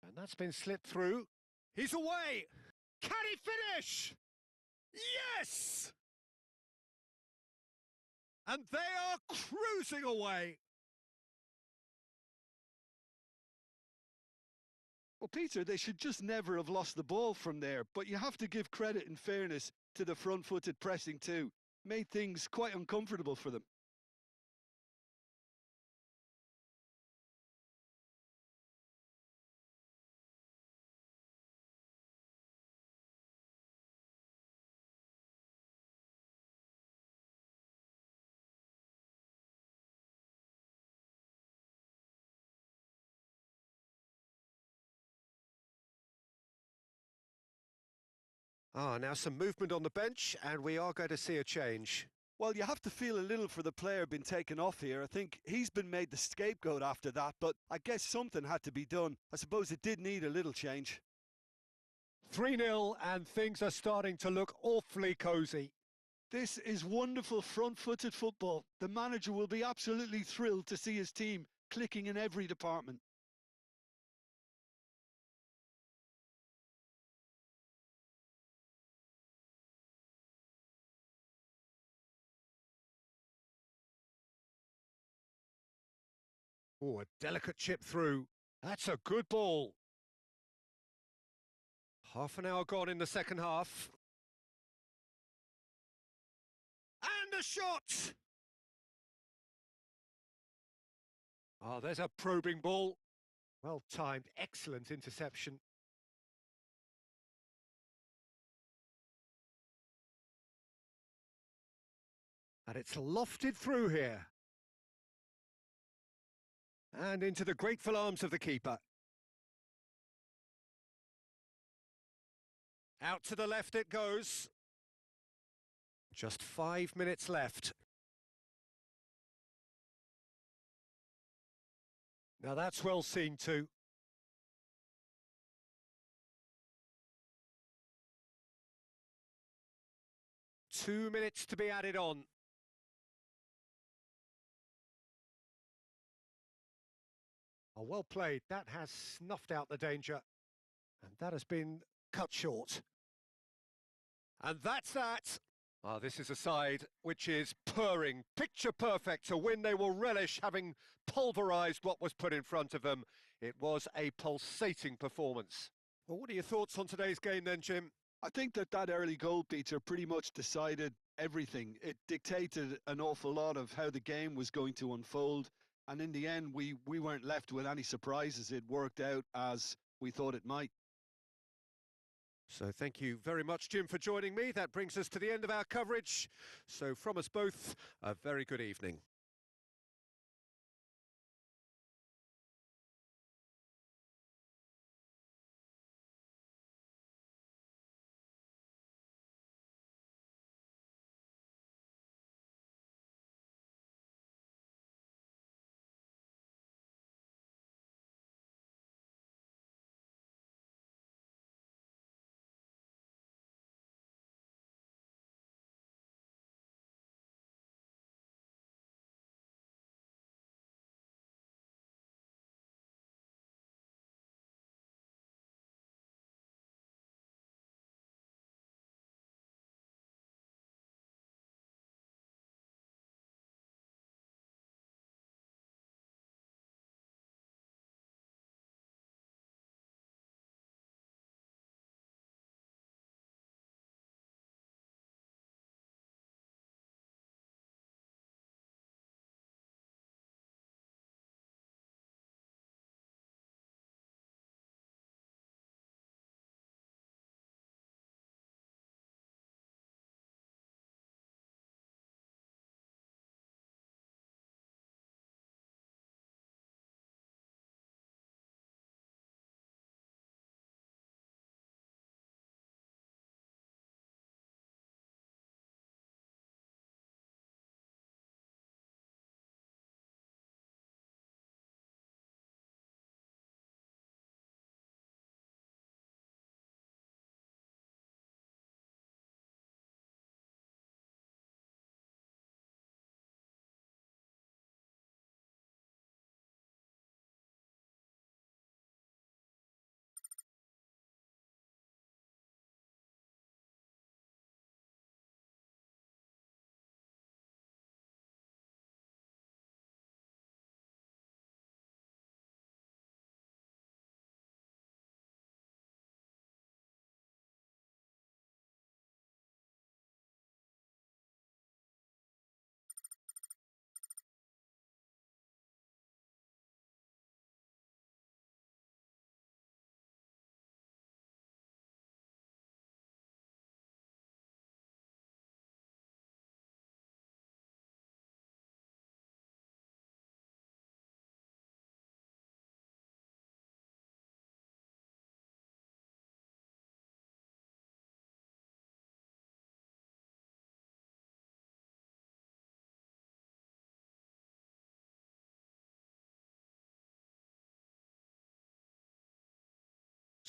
And that's been slipped through. He's away! Can he finish? Yes! And they are cruising away. Well, Peter, they should just never have lost the ball from there, but you have to give credit and fairness to the front-footed pressing too. Made things quite uncomfortable for them. Now some movement on the bench, and we are going to see a change. Well, you have to feel a little for the player being taken off here. I think he's been made the scapegoat after that, but I guess something had to be done. I suppose it did need a little change. 3-0, and things are starting to look awfully cosy. This is wonderful front-footed football. The manager will be absolutely thrilled to see his team clicking in every department. Oh, a delicate chip through. That's a good ball. Half an hour gone in the second half. And a shot! Oh, there's a probing ball. Well timed, excellent interception. And it's lofted through here. And into the grateful arms of the keeper. Out to the left it goes. Just 5 minutes left. Now that's well seen too. 2 minutes to be added on. Oh, well played. That has snuffed out the danger. And that has been cut short. And that's that. Ah, this is a side which is purring, picture perfect, a win they will relish, having pulverised what was put in front of them. It was a pulsating performance. Well, what are your thoughts on today's game then, Jim? I think that early goal, Peter, pretty much decided everything. It dictated an awful lot of how the game was going to unfold. And in the end, we weren't left with any surprises. It worked out as we thought it might. So thank you very much, Jim, for joining me. That brings us to the end of our coverage. So from us both, a very good evening.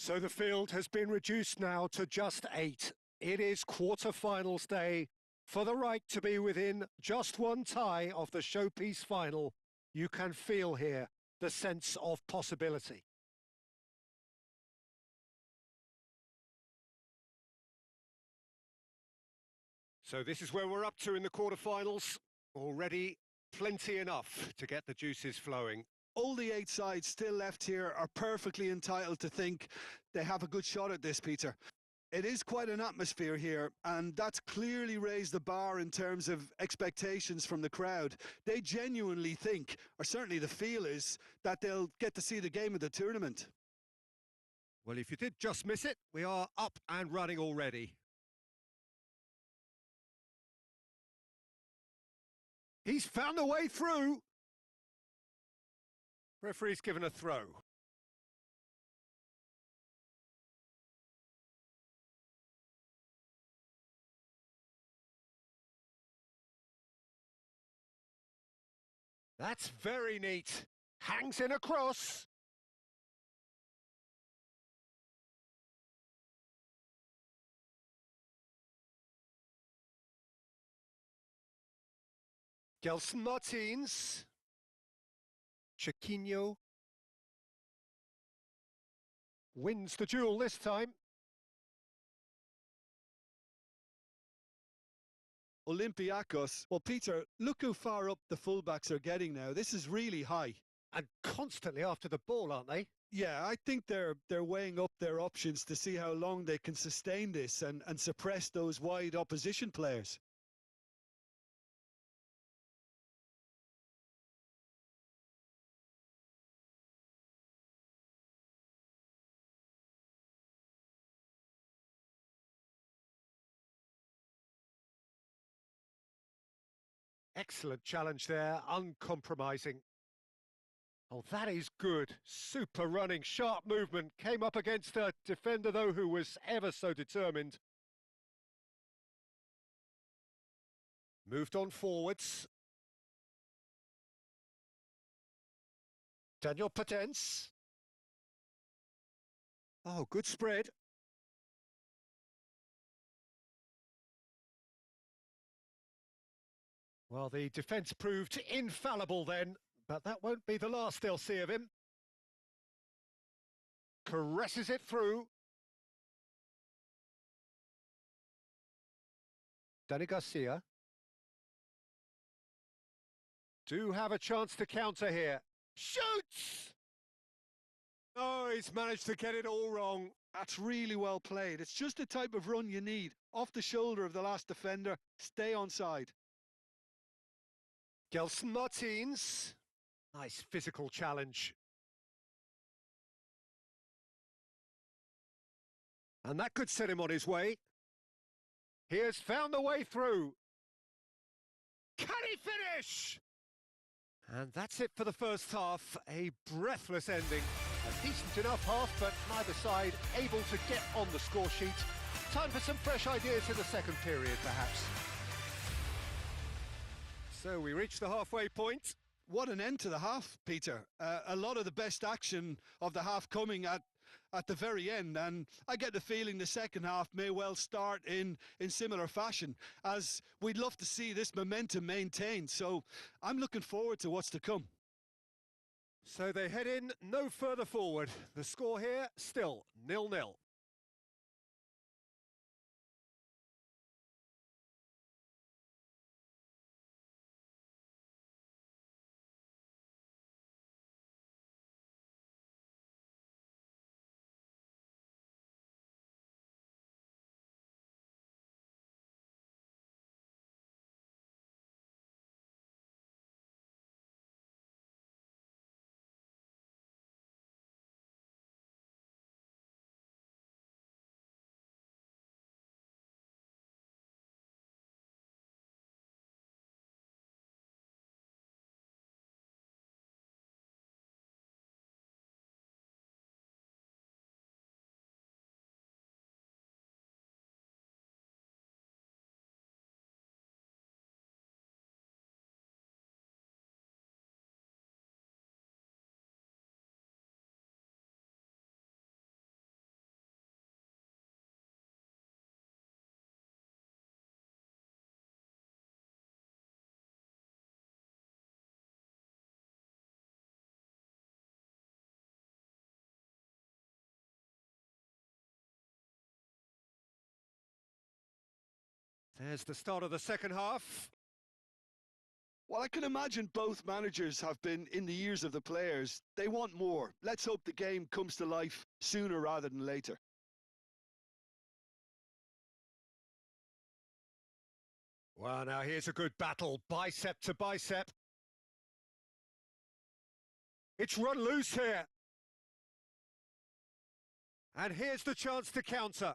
So the field has been reduced now to just 8. It is quarter-finals day. For the right to be within just one tie of the showpiece final, you can feel here the sense of possibility. So this is where we're up to in the quarter-finals. Already plenty enough to get the juices flowing. All the 8 sides still left here are perfectly entitled to think they have a good shot at this, Peter. It is quite an atmosphere here, and that's clearly raised the bar in terms of expectations from the crowd. They genuinely think, or certainly the feel is, that they'll get to see the game of the tournament. Well, if you did just miss it, we are up and running already. He's found a way through. Referee's given a throw. That's very neat. Hangs in across. Gelson Martins. Chiquinho wins the duel this time. Olympiacos. Well, Peter, look how far up the fullbacks are getting now. This is really high. And constantly after the ball, aren't they? Yeah, I think they're weighing up their options to see how long they can sustain this and suppress those wide opposition players. Excellent challenge there, uncompromising. Oh, that is good. Super running, sharp movement. Came up against a defender, though, who was ever so determined. Moved on forwards. Daniel Patens. Oh, good spread. Well, the defence proved infallible then, but that won't be the last they'll see of him. Caresses it through. Danny Garcia. Do have a chance to counter here. Shoots! Oh, he's managed to get it all wrong. That's really well played. It's just the type of run you need. Off the shoulder of the last defender, stay onside. Gelson Martins. Nice physical challenge. And that could set him on his way. He has found the way through. Can he finish? And that's it for the first half. A breathless ending. A decent enough half, but neither side able to get on the score sheet. Time for some fresh ideas in the second period, perhaps. So we reach the halfway point. What an end to the half, Peter. A lot of the best action of the half coming at the very end, and I get the feeling the second half may well start in similar fashion, as we'd love to see this momentum maintained. So I'm looking forward to what's to come. So they head in no further forward. The score here still 0-0. There's the start of the second half. Well, I can imagine both managers have been in the ears of the players. They want more. Let's hope the game comes to life sooner rather than later. Well, now here's a good battle, bicep to bicep. It's run loose here. And here's the chance to counter.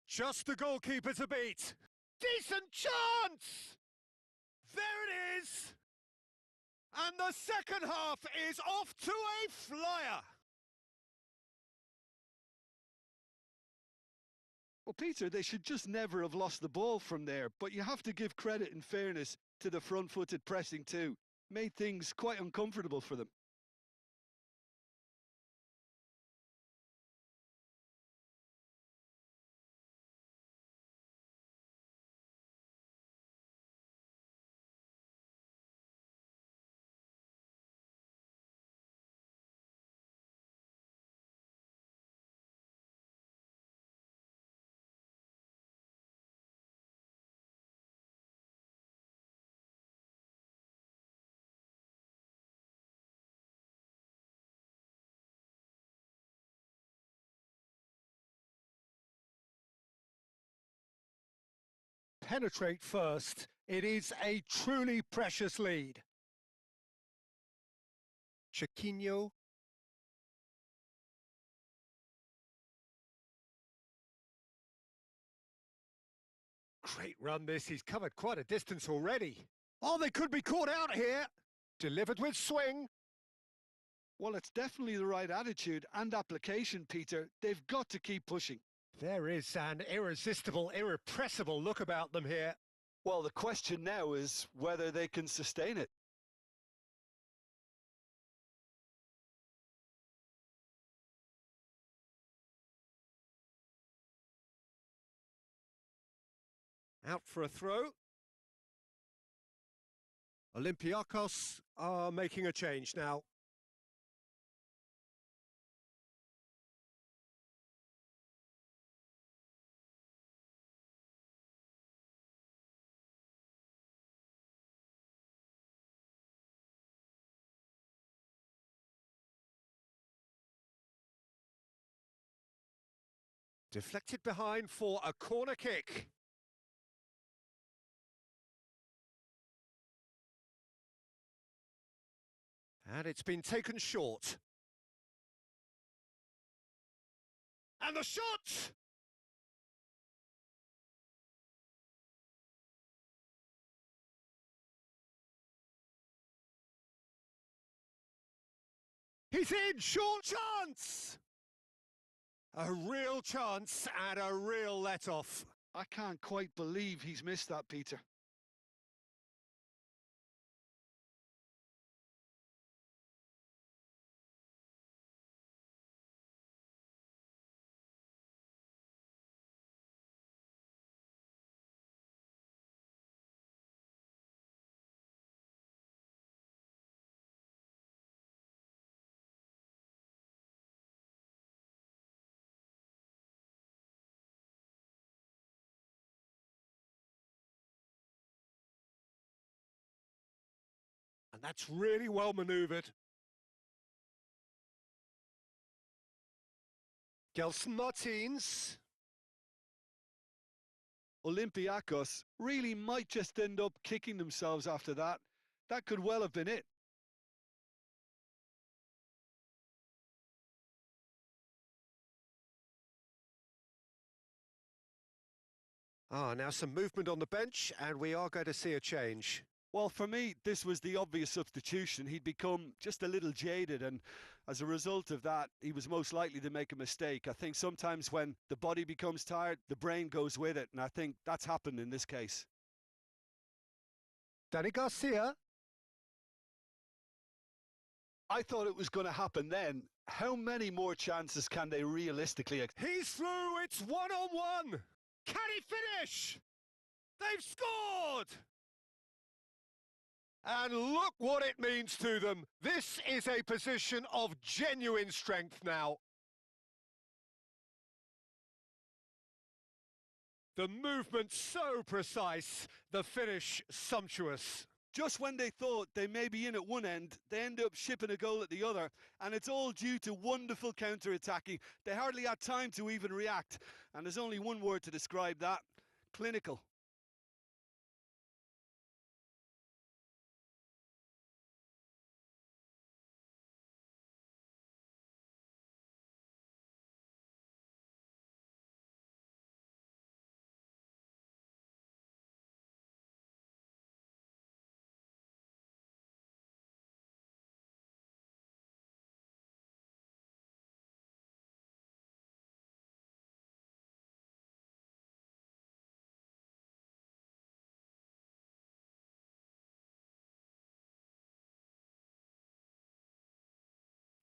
Just the goalkeeper to beat. Decent chance! There it is! And the second half is off to a flyer. Well, Peter, they should just never have lost the ball from there, but you have to give credit and fairness to the front-footed pressing too. Made things quite uncomfortable for them. penetrate first. It is a truly precious lead. Chiquinho. Great run this. He's covered quite a distance already. Oh, they could be caught out here. Delivered with swing. Well, it's definitely the right attitude and application, Peter. They've got to keep pushing. There is an irresistible, irrepressible look about them here. Well, the question now is whether they can sustain it. Out for a throw. Olympiacos are making a change now. Deflected behind for a corner kick. And it's been taken short. And the shot! He's in, short chance! A real chance and a real let-off. I can't quite believe he's missed that, Peter. And that's really well manoeuvred. Gelson Martins. Olympiacos really might just end up kicking themselves after that. That could well have been it. Now some movement on the bench, and we are going to see a change. Well, for me, this was the obvious substitution. He'd become just a little jaded, and as a result of that, he was most likely to make a mistake. I think sometimes when the body becomes tired, the brain goes with it, and I think that's happened in this case. Danny Garcia. I thought it was going to happen then. How many more chances can they realistically... He's through, it's one-on-one. Can he finish? They've scored! And look what it means to them. This is a position of genuine strength now. The movement so precise, the finish sumptuous. Just when they thought they may be in at one end, they end up shipping a goal at the other, and it's all due to wonderful counter-attacking. They hardly had time to even react, and there's only one word to describe that: clinical.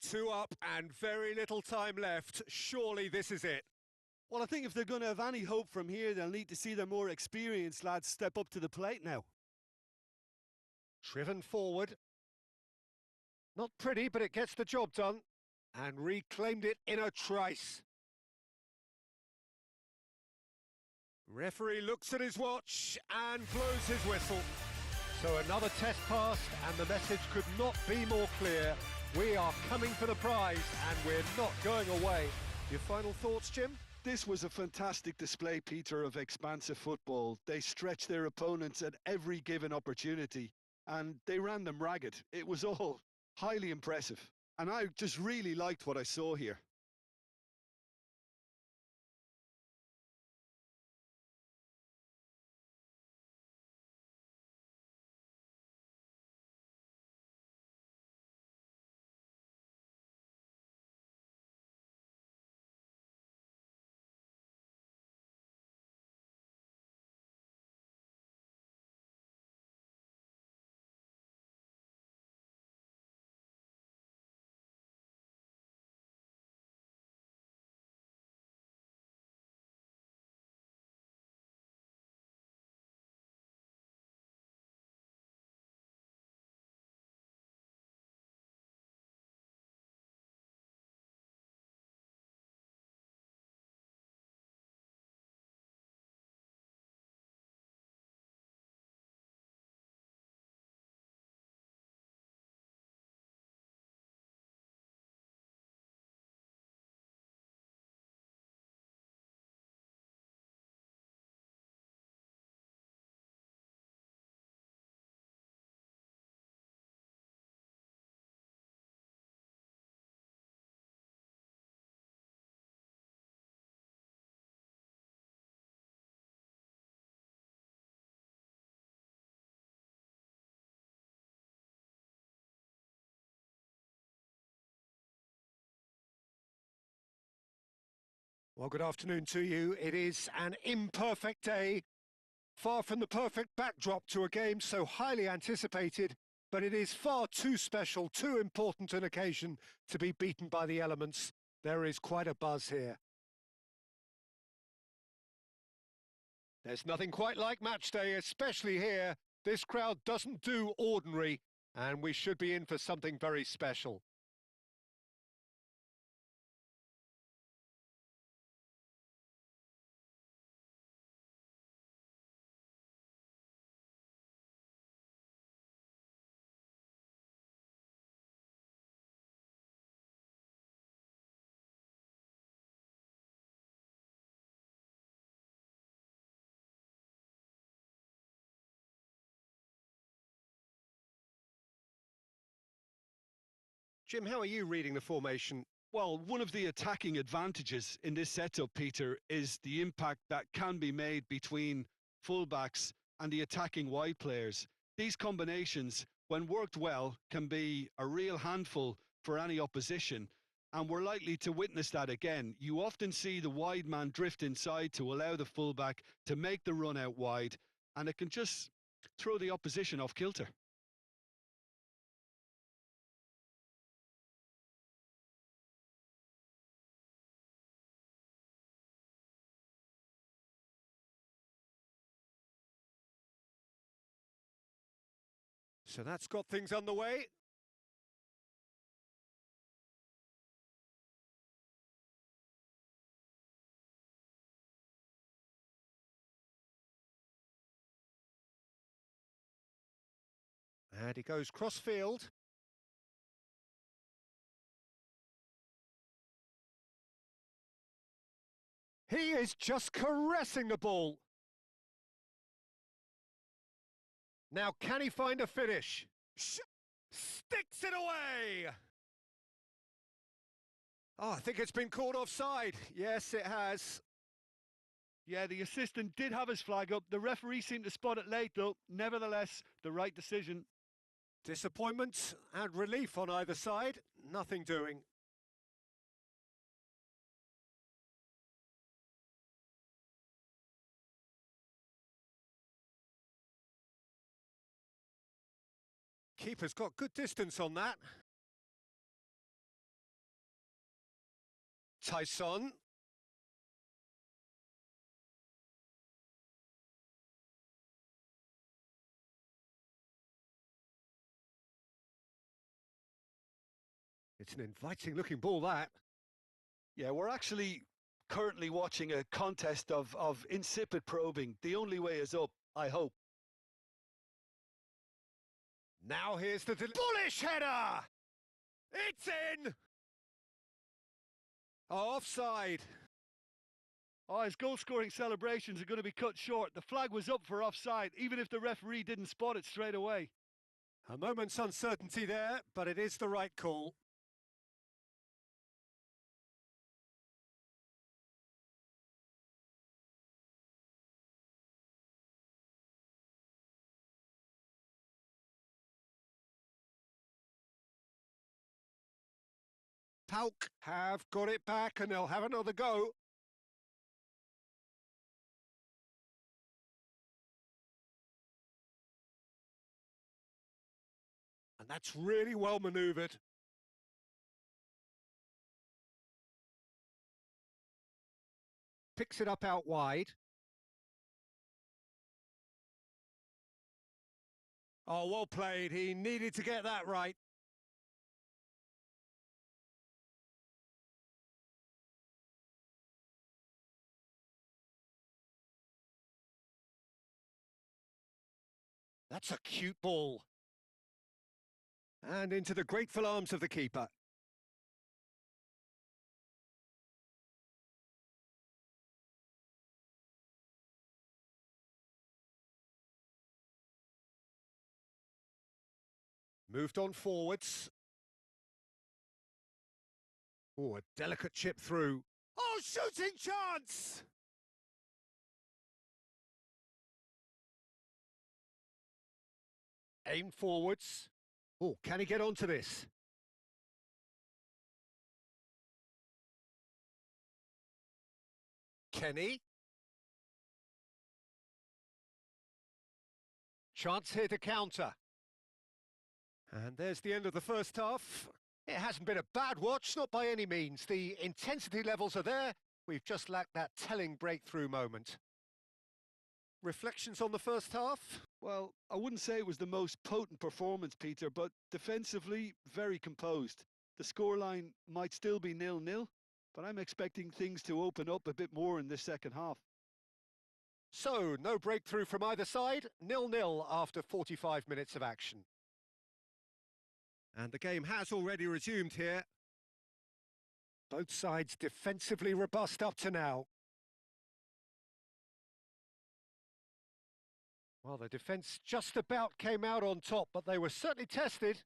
Two up and very little time left. Surely this is it. Well, I think if they're going to have any hope from here, they'll need to see their more experienced lads step up to the plate now. Driven forward. Not pretty, but it gets the job done. And reclaimed it in a trice. Referee looks at his watch and blows his whistle. So another test passed, and the message could not be more clear. We are coming for the prize, and we're not going away. Your final thoughts, Jim? This was a fantastic display, Peter, of expansive football. They stretched their opponents at every given opportunity, and they ran them ragged. It was all highly impressive, and I just really liked what I saw here. Well, good afternoon to you. It is an imperfect day, far from the perfect backdrop to a game so highly anticipated, but it is far too special, too important an occasion to be beaten by the elements. There is quite a buzz here. There's nothing quite like match day, especially here. This crowd doesn't do ordinary, and we should be in for something very special. Jim, how are you reading the formation? Well, one of the attacking advantages in this setup, Peter, is the impact that can be made between fullbacks and the attacking wide players. These combinations, when worked well, can be a real handful for any opposition, and we're likely to witness that again. You often see the wide man drift inside to allow the fullback to make the run out wide, and it can just throw the opposition off kilter. So that's got things underway. And he goes cross-field. He is just caressing the ball. Now, can he find a finish? Sticks it away! Oh, I think it's been called offside. Yes, it has. Yeah, the assistant did have his flag up. The referee seemed to spot it late, though. Nevertheless, the right decision. Disappointment and relief on either side. Nothing doing. Keeper's got good distance on that. Tyson. It's an inviting looking ball, that. Yeah, we're actually currently watching a contest of insipid probing. The only way is up, I hope. Now here's the bullish header! It's in! Offside. Oh, his goal-scoring celebrations are going to be cut short. The flag was up for offside, even if the referee didn't spot it straight away. A moment's uncertainty there, but it is the right call. PAOK have got it back and they'll have another go. And that's really well manoeuvred. Picks it up out wide. Oh, well played. He needed to get that right. That's a cute ball. And into the grateful arms of the keeper. Moved on forwards. Oh, a delicate chip through. Oh, shooting chance! Aim forwards. Oh, can he get onto this? Kenny. Chance here to counter. And there's the end of the first half. It hasn't been a bad watch, not by any means. The intensity levels are there. We've just lacked that telling breakthrough moment. Reflections on the first half? Well, I wouldn't say it was the most potent performance, Peter, but defensively, very composed. The scoreline might still be 0-0, but I'm expecting things to open up a bit more in this second half. So, no breakthrough from either side, 0-0 after 45 minutes of action. And the game has already resumed here. Both sides defensively robust up to now. Well, the defence just about came out on top, but they were certainly tested.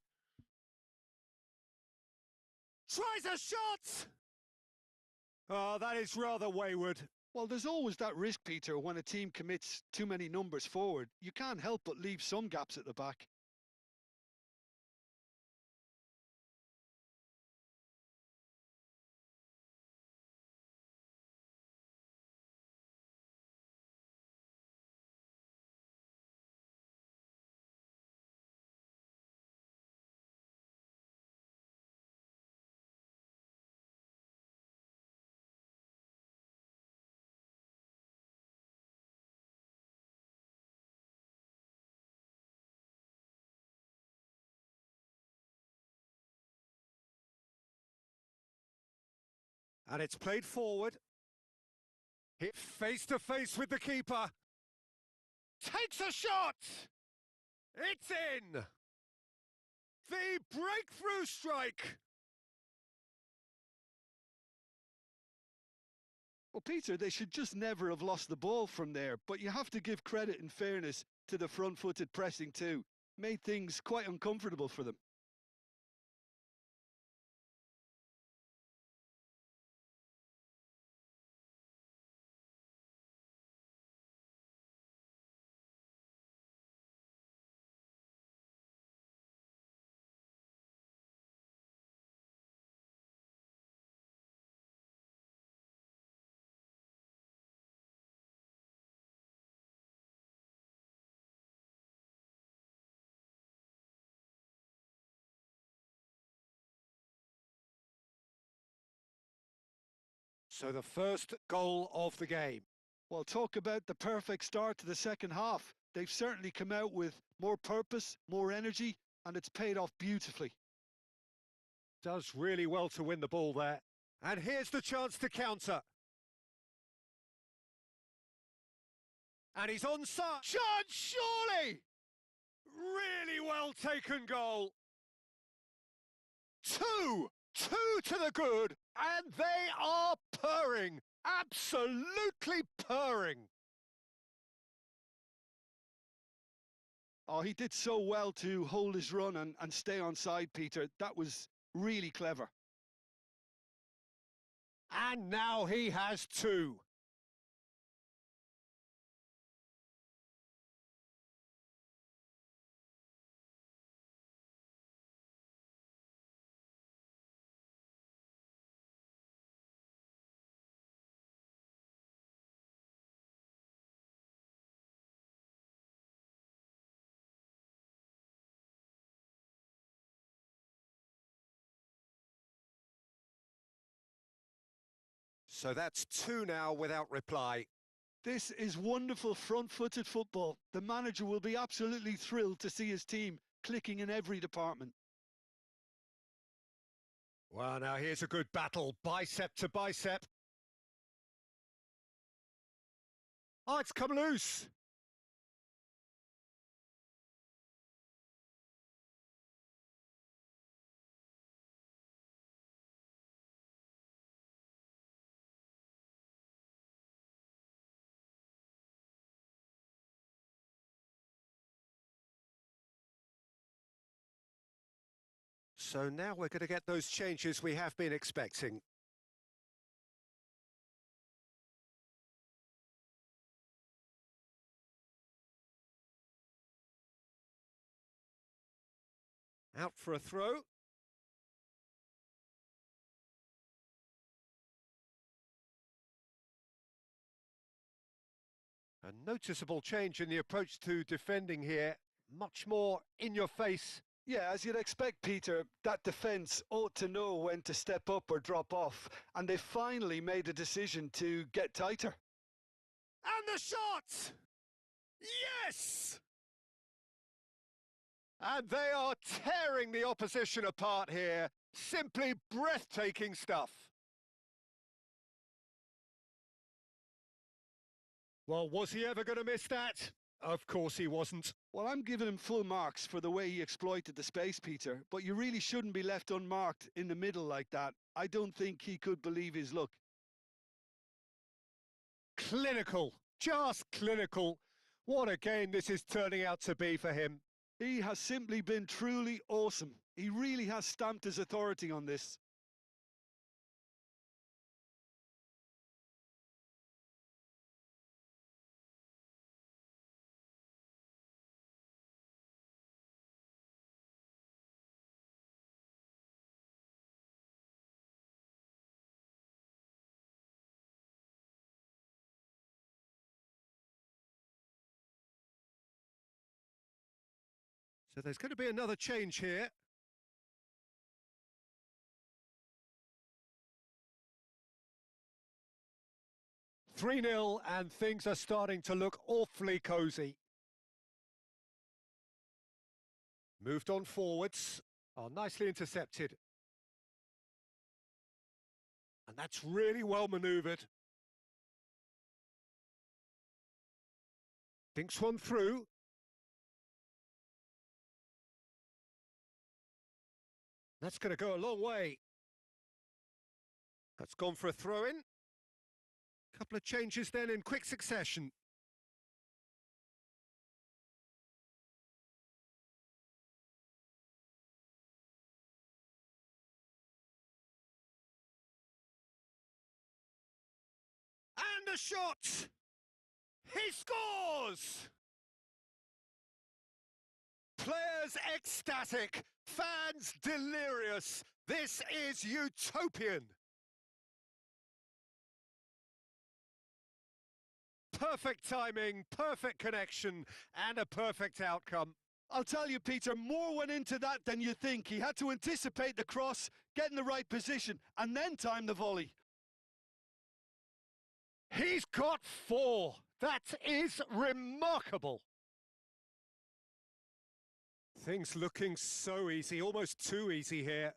Tries a shot! Oh, that is rather wayward. Well, there's always that risk, Peter, when a team commits too many numbers forward. You can't help but leave some gaps at the back. And it's played forward. Hit face to face with the keeper. Takes a shot! It's in! The breakthrough strike! Well, Peter, they should just never have lost the ball from there, but you have to give credit and fairness to the front-footed pressing too. Made things quite uncomfortable for them. So the first goal of the game. Well, talk about the perfect start to the second half. They've certainly come out with more purpose, more energy, and it's paid off beautifully. Does really well to win the ball there. And here's the chance to counter. And he's onside. Chance, surely! Really well taken goal. Two to the good, and they are purring. Absolutely purring. Oh, he did so well to hold his run and stay on side, Peter. That was really clever. And now he has two. So that's two now without reply. This is wonderful front-footed football. The manager will be absolutely thrilled to see his team clicking in every department. Well, now here's a good battle, bicep to bicep. Oh, it's come loose. So now we're going to get those changes we have been expecting. Out for a throw. A noticeable change in the approach to defending here. Much more in your face. Yeah, as you'd expect, Peter, that defence ought to know when to step up or drop off, and they finally made a decision to get tighter. And the shot! Yes! And they are tearing the opposition apart here. Simply breathtaking stuff. Well, was he ever going to miss that? Of course he wasn't. Well, I'm giving him full marks for the way he exploited the space, Peter, but you really shouldn't be left unmarked in the middle like that. I don't think he could believe his luck. Clinical, just clinical. What a game this is turning out to be for him. He has simply been truly awesome. He really has stamped his authority on this. So there's going to be another change here. "3-0 and things are starting to look awfully cosy. Moved on forwards. Oh, nicely intercepted. And that's really well manoeuvred. Thinks one through. That's going to go a long way. That's gone for a throw-in. Couple of changes then in quick succession. And a shot! He scores! Players ecstatic, fans delirious. This is utopian. Perfect timing, perfect connection, and a perfect outcome. I'll tell you, Peter, more went into that than you think. He had to anticipate the cross, get in the right position, and then time the volley. He's got 4. That is remarkable. Things looking so easy, almost too easy here.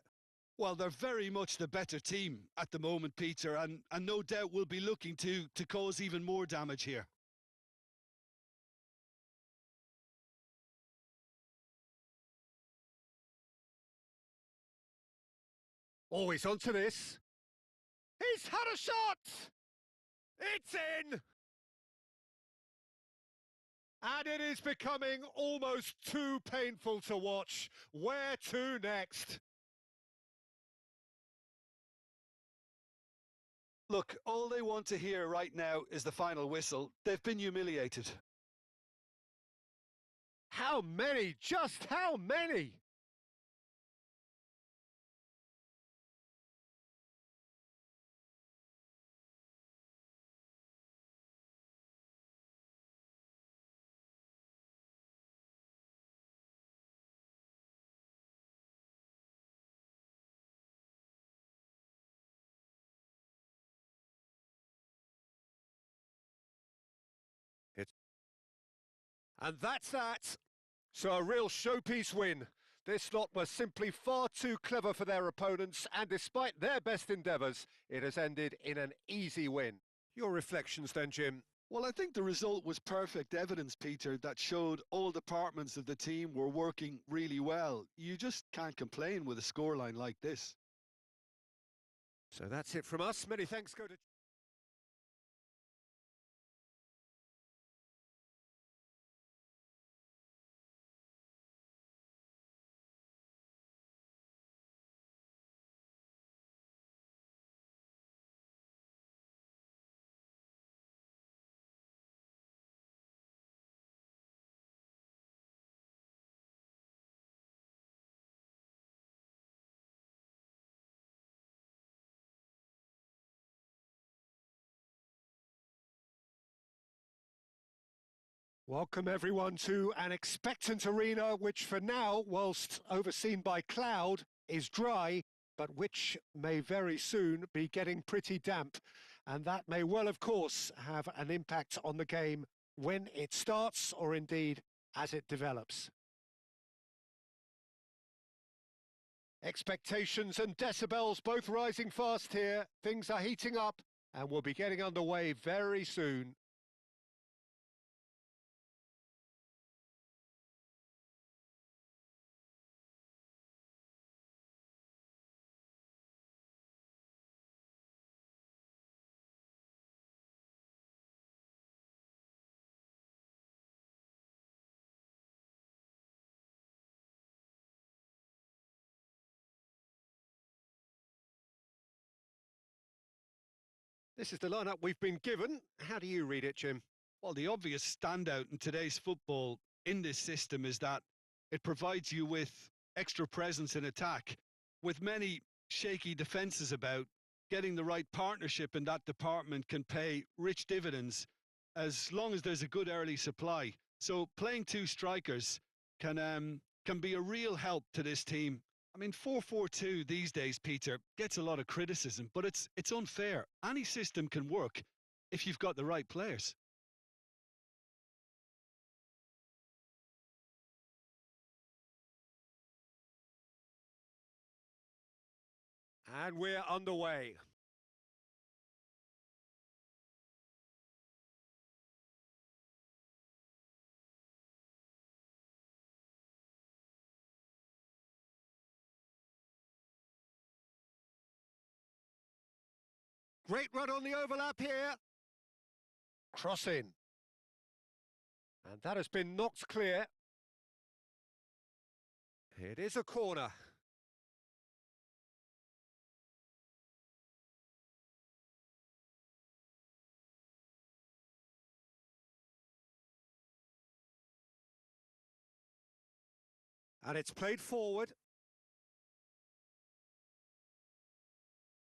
Well, they're very much the better team at the moment, Peter, and no doubt will be looking to cause even more damage here. Oh, he's onto this. He's had a shot! It's in! And it is becoming almost too painful to watch. Where to next? Look, all they want to hear right now is the final whistle. They've been humiliated. How many? Just how many? And that's that. So a real showpiece win. This lot were simply far too clever for their opponents, and despite their best endeavours, it has ended in an easy win. Your reflections then, Jim? Well, I think the result was perfect evidence, Peter, that showed all departments of the team were working really well. You just can't complain with a scoreline like this. So that's it from us. Many thanks go to... Welcome everyone to an expectant arena which for now, whilst overseen by cloud, is dry, but which may very soon be getting pretty damp. And that may well, of course, have an impact on the game when it starts or indeed as it develops. Expectations and decibels both rising fast here. Things are heating up and we'll be getting underway very soon. This is the lineup we've been given. How do you read it, Jim? Well, the obvious standout in today's football in this system is that it provides you with extra presence in attack. With many shaky defences about, getting the right partnership in that department can pay rich dividends as long as there's a good early supply. So playing two strikers can be a real help to this team. I mean, 4-4-2 these days, Peter, gets a lot of criticism, but it's unfair. Any system can work if you've got the right players. And we're underway. Great run on the overlap here. Cross in. And that has been knocked clear. It is a corner. And it's played forward.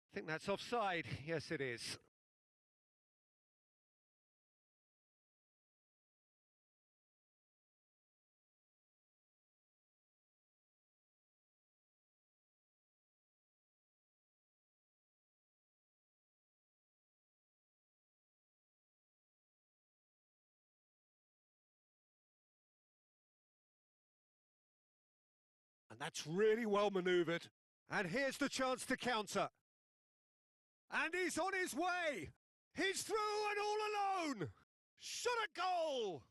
I think that's offside. Yes, it is. And that's really well manoeuvred. And here's the chance to counter. And he's on his way. He's through and all alone. Shot a goal.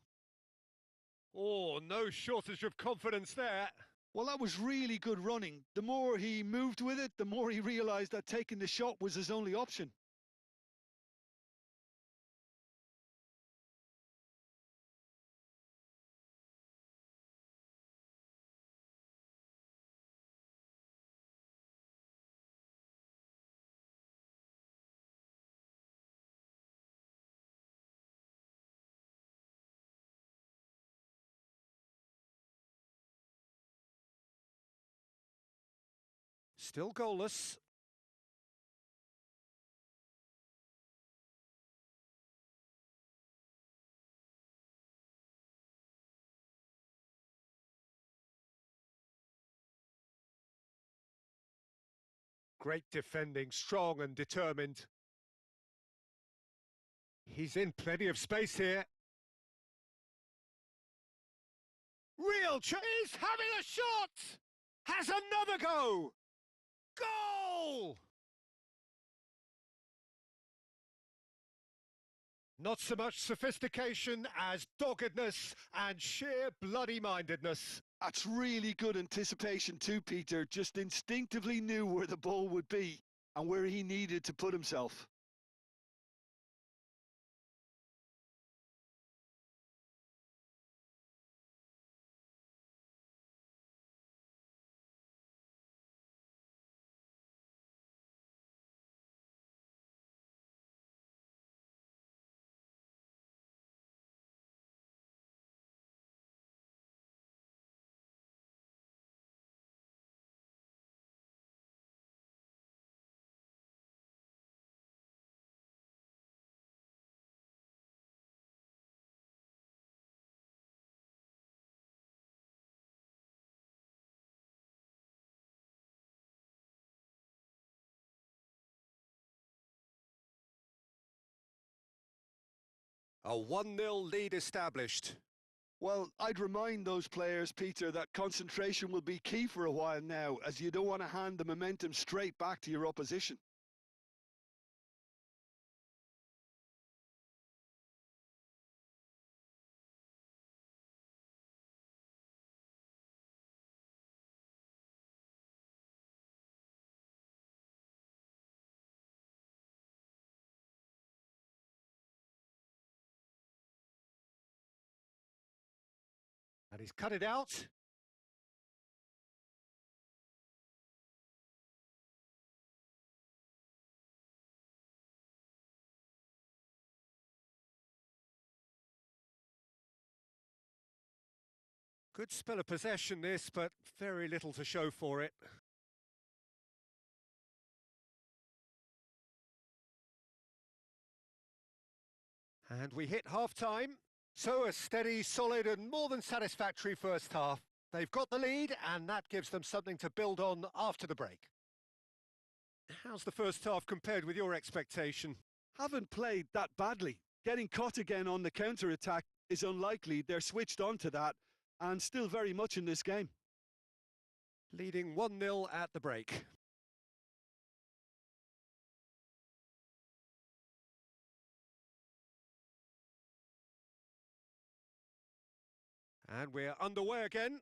Oh, no shortage of confidence there. Well, that was really good running. The more he moved with it, the more he realised that taking the shot was his only option. Still goalless. Great defending, strong and determined. He's in plenty of space here. Real chance. He's having a shot! Has another go! Goal! Not so much sophistication as doggedness and sheer bloody-mindedness. That's really good anticipation too, Peter. Just instinctively knew where the ball would be and where he needed to put himself. A 1-0 lead established. Well, I'd remind those players, Peter, that concentration will be key for a while now, as you don't want to hand the momentum straight back to your opposition. And he's cut it out. Good spell of possession this, but very little to show for it. And we hit half-time. So a steady, solid and more than satisfactory first half. They've got the lead and that gives them something to build on after the break. How's the first half compared with your expectation? Haven't played that badly. Getting caught again on the counter-attack is unlikely. They're switched on to that and still very much in this game. Leading 1-0 at the break. And we're underway again.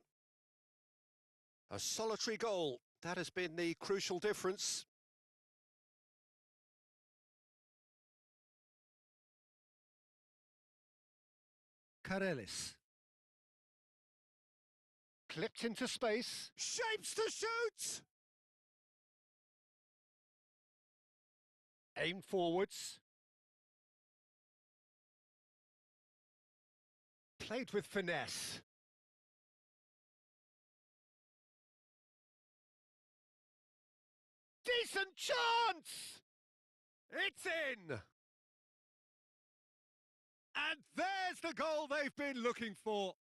A solitary goal. That has been the crucial difference. Karelis. Clipped into space. Shapes to shoot! Aim forwards. Played with finesse. Decent chance! It's in! And there's the goal they've been looking for.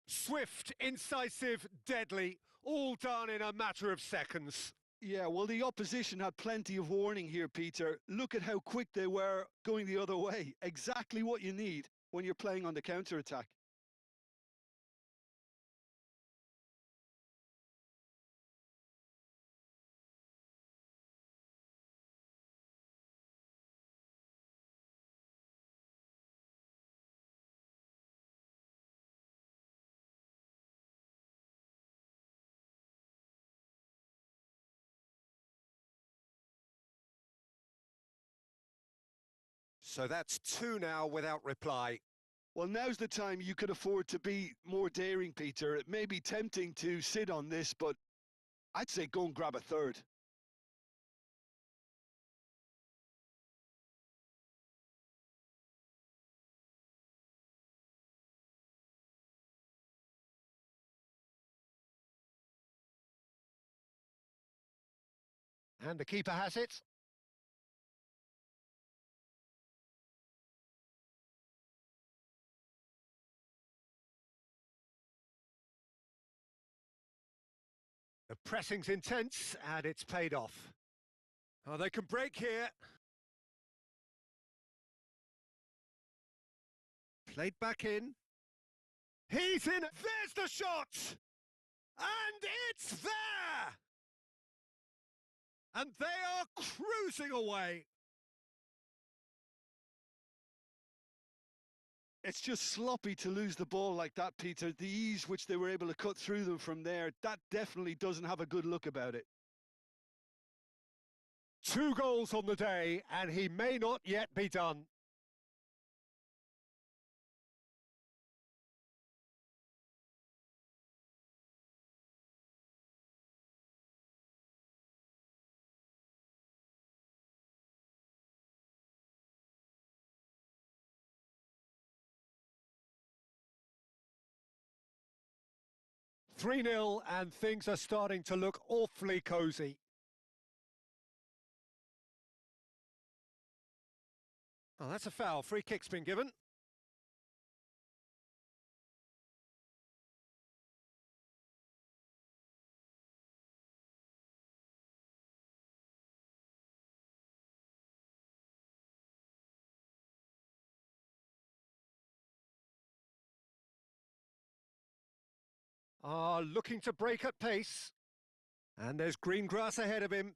Swift, incisive, deadly, all done in a matter of seconds. Yeah, well, the opposition had plenty of warning here, Peter. Look at how quick they were going the other way. Exactly what you need when you're playing on the counter-attack. So that's 2 now without reply. Well, now's the time you could afford to be more daring, Peter. It may be tempting to sit on this, but I'd say go and grab a third. And the keeper has it. The pressing's intense, and it's paid off. Oh, they can break here. Played back in. He's in. There's the shot! And it's there! And they are cruising away. It's just sloppy to lose the ball like that, Peter. The ease which they were able to cut through them from there, that definitely doesn't have a good look about it. 2 goals on the day, and he may not yet be done. (3-0), and things are starting to look awfully cosy. Oh, that's a foul. Free kick's been given. Looking to break at pace. And there's green grass ahead of him.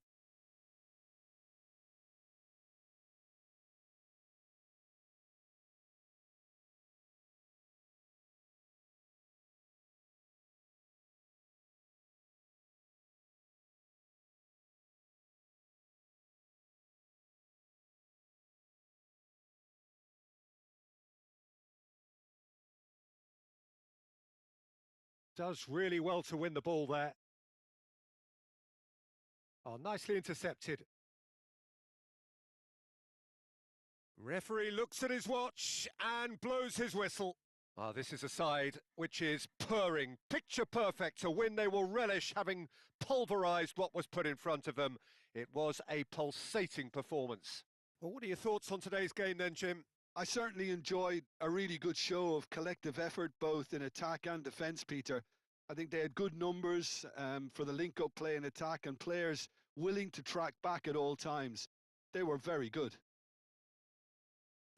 Does really well to win the ball there. Oh, nicely intercepted. Referee looks at his watch and blows his whistle. This is a side which is purring, picture perfect, a win they will relish, having pulverised what was put in front of them. It was a pulsating performance. Well, what are your thoughts on today's game then, Jim? I certainly enjoyed a really good show of collective effort, both in attack and defence, Peter. I think they had good numbers for the link-up play and attack, and players willing to track back at all times. They were very good.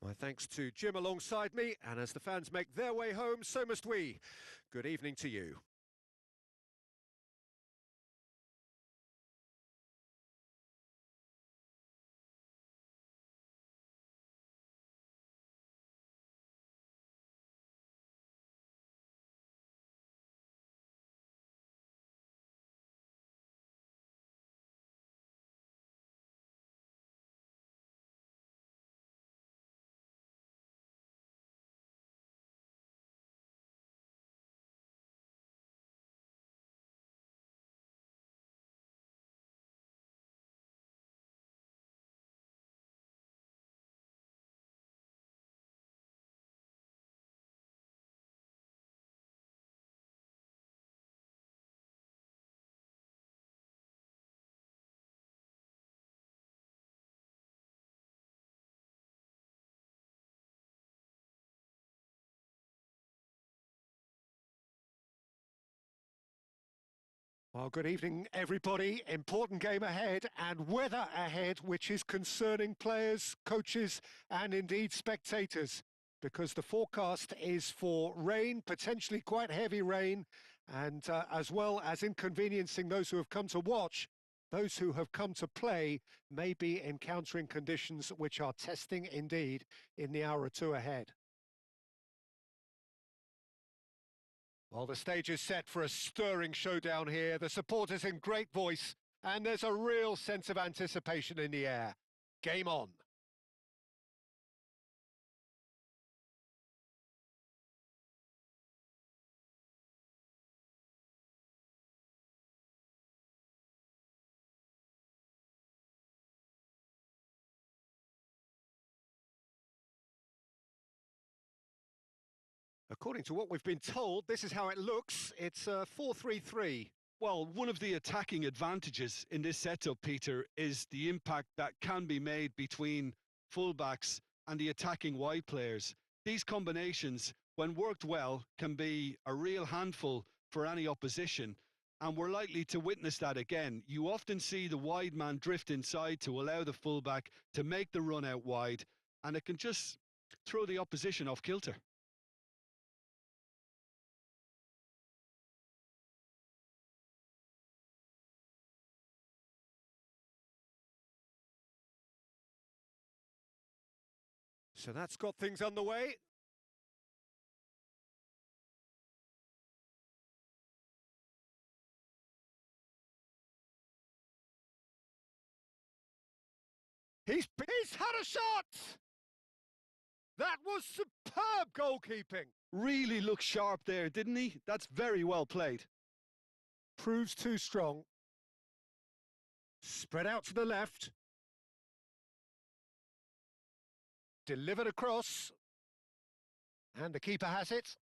My thanks to Jim alongside me, and as the fans make their way home, so must we. Good evening to you. Well, good evening, everybody. Important game ahead and weather ahead, which is concerning players, coaches, and indeed spectators, because the forecast is for rain, potentially quite heavy rain, and as well as inconveniencing those who have come to watch, those who have come to play may be encountering conditions which are testing indeed in the hour or two ahead. Well, the stage is set for a stirring showdown here. The supporters in great voice, and there's a real sense of anticipation in the air. Game on. According to what we've been told, this is how it looks. It's 4-3-3. Well, one of the attacking advantages in this setup, Peter, is the impact that can be made between fullbacks and the attacking wide players. These combinations, when worked well, can be a real handful for any opposition, and we're likely to witness that again. You often see the wide man drift inside to allow the fullback to make the run out wide, and it can just throw the opposition off kilter. So that's got things underway. He's had a shot! That was superb goalkeeping. Really looked sharp there, didn't he? That's very well played. Proves too strong. Spread out to the left. Delivered across. And the keeper has it.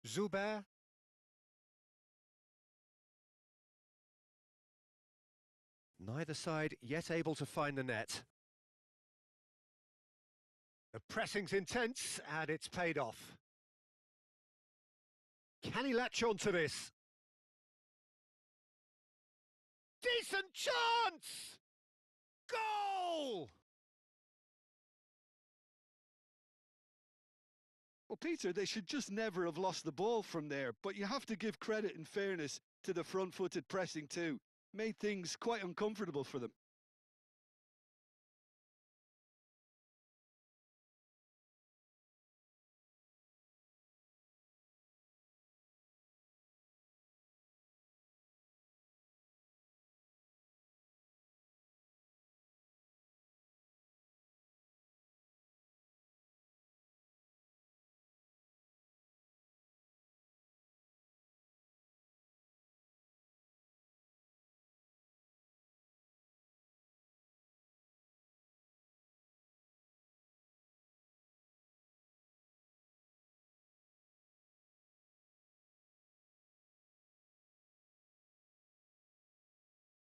Zuber. Neither side yet able to find the net. The pressing's intense and it's paid off. Can he latch on to this? Decent chance! Goal! Well, Peter, they should just never have lost the ball from there, but you have to give credit and fairness to the front-footed pressing too. Made things quite uncomfortable for them.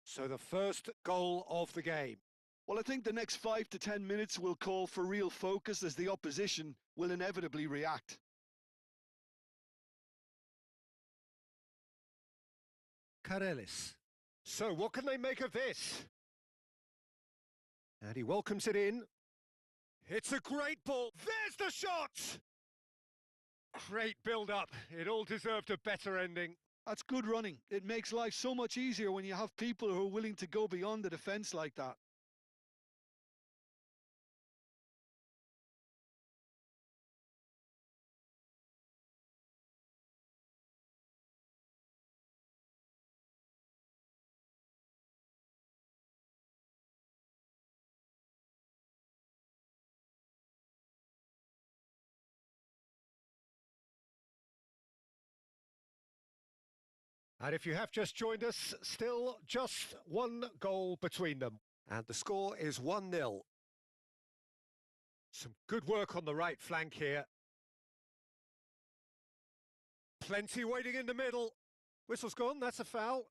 So the first goal of the game. Well, I think the next 5 to 10 minutes will call for real focus as the opposition will inevitably react. Karelis. So what can they make of this? And he welcomes it in. It's a great ball. There's the shot! Great build-up. It all deserved a better ending. That's good running. It makes life so much easier when you have people who are willing to go beyond the defence like that. And if you have just joined us, still just one goal between them. And the score is 1-0. Some good work on the right flank here. Plenty waiting in the middle. Whistle's gone, that's a foul.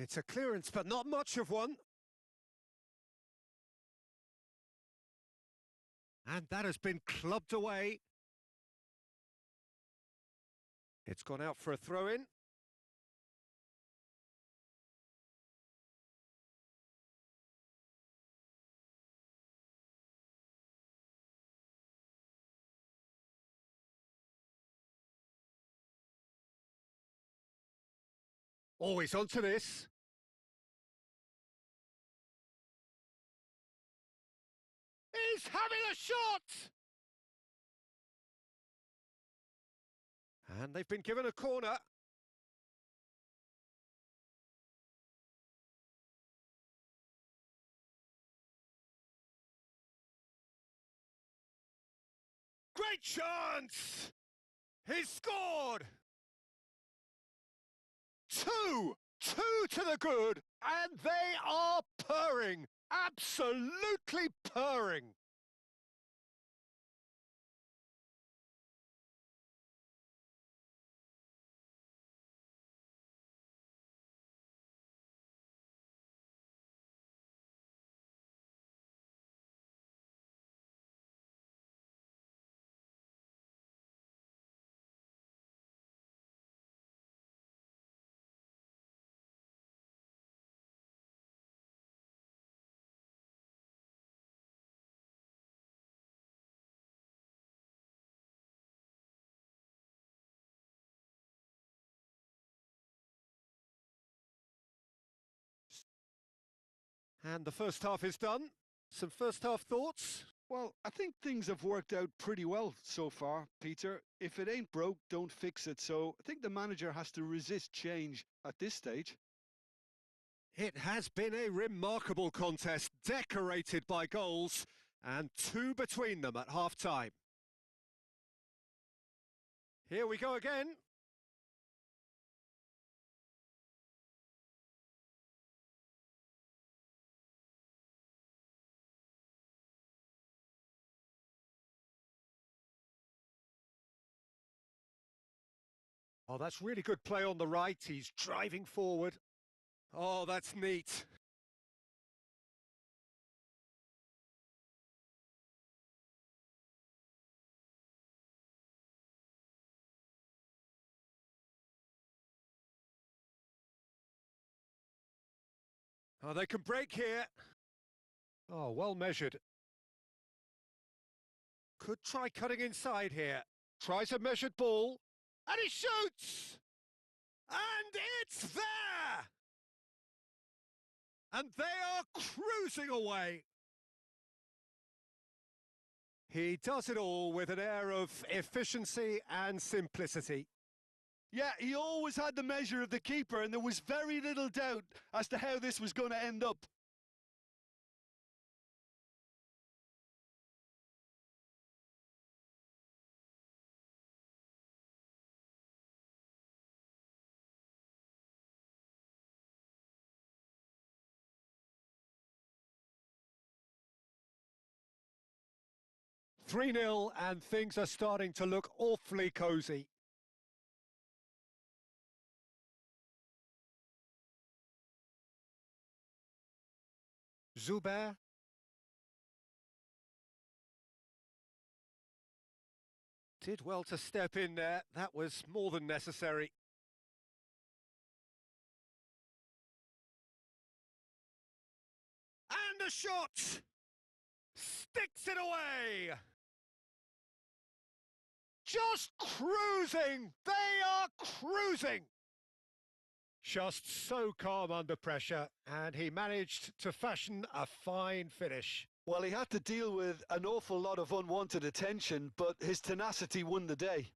It's a clearance, but not much of one. And that has been clubbed away. It's gone out for a throw-in. Always onto this. He's having a shot! And they've been given a corner. Great chance! He's scored! Two to the good, and they are purring, absolutely purring. And the first half is done. Some first half thoughts? Well, I think things have worked out pretty well so far, Peter. If it ain't broke, don't fix it. So I think the manager has to resist change at this stage. It has been a remarkable contest, decorated by goals, and two between them at half-time. Here we go again. Oh, that's really good play on the right. He's driving forward. Oh, that's neat. Oh, they can break here. Oh, well measured. Could try cutting inside here. Tries a measured ball. And he shoots! And it's there! And they are cruising away. He does it all with an air of efficiency and simplicity. Yeah, he always had the measure of the keeper, and there was very little doubt as to how this was going to end up. Three 0 and things are starting to look awfully cosy. Zuber. Did well to step in there. That was more than necessary. And a shot! Sticks it away! Just cruising! They are cruising! Just so calm under pressure, and he managed to fashion a fine finish. Well, he had to deal with an awful lot of unwanted attention, but his tenacity won the day.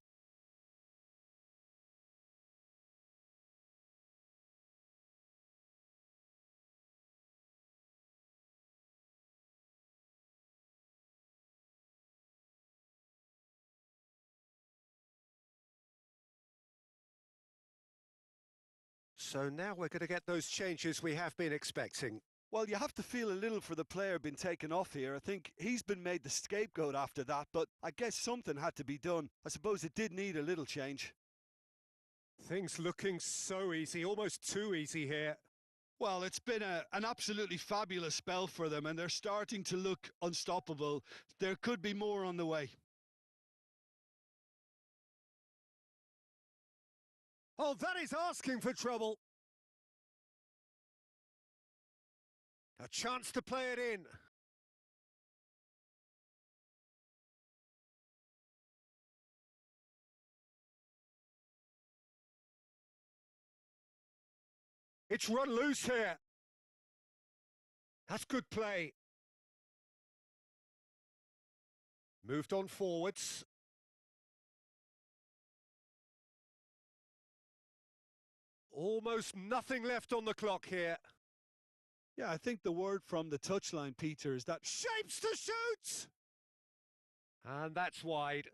So now we're going to get those changes we have been expecting. Well, you have to feel a little for the player being taken off here. I think he's been made the scapegoat after that, but I guess something had to be done. I suppose it did need a little change. Things looking so easy, almost too easy here. Well, it's been an absolutely fabulous spell for them, and they're starting to look unstoppable. There could be more on the way. Oh, that is asking for trouble. A chance to play it in. It's run loose here. That's good play. Moved on forwards. Almost nothing left on the clock here. Yeah, I think the word from the touchline, Peter, is that shapes to shoot! And that's wide.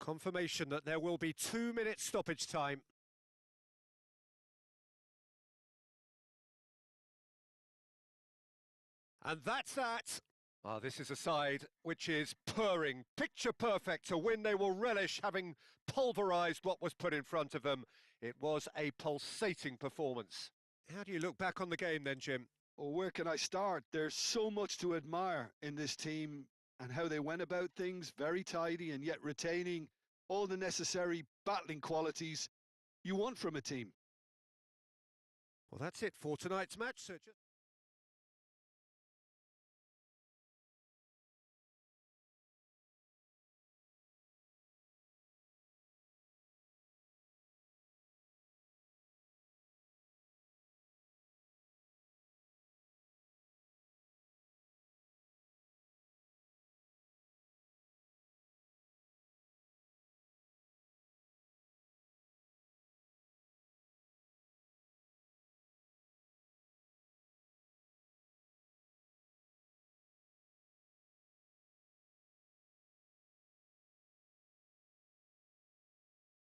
Confirmation that there will be 2 minutes stoppage time. And that's that. Ah, this is a side which is purring, picture perfect, a win they will relish, having pulverised what was put in front of them. It was a pulsating performance. How do you look back on the game then, Jim? Well, where can I start? There's so much to admire in this team and how they went about things, very tidy and yet retaining all the necessary battling qualities you want from a team. Well, that's it for tonight's match, Sir.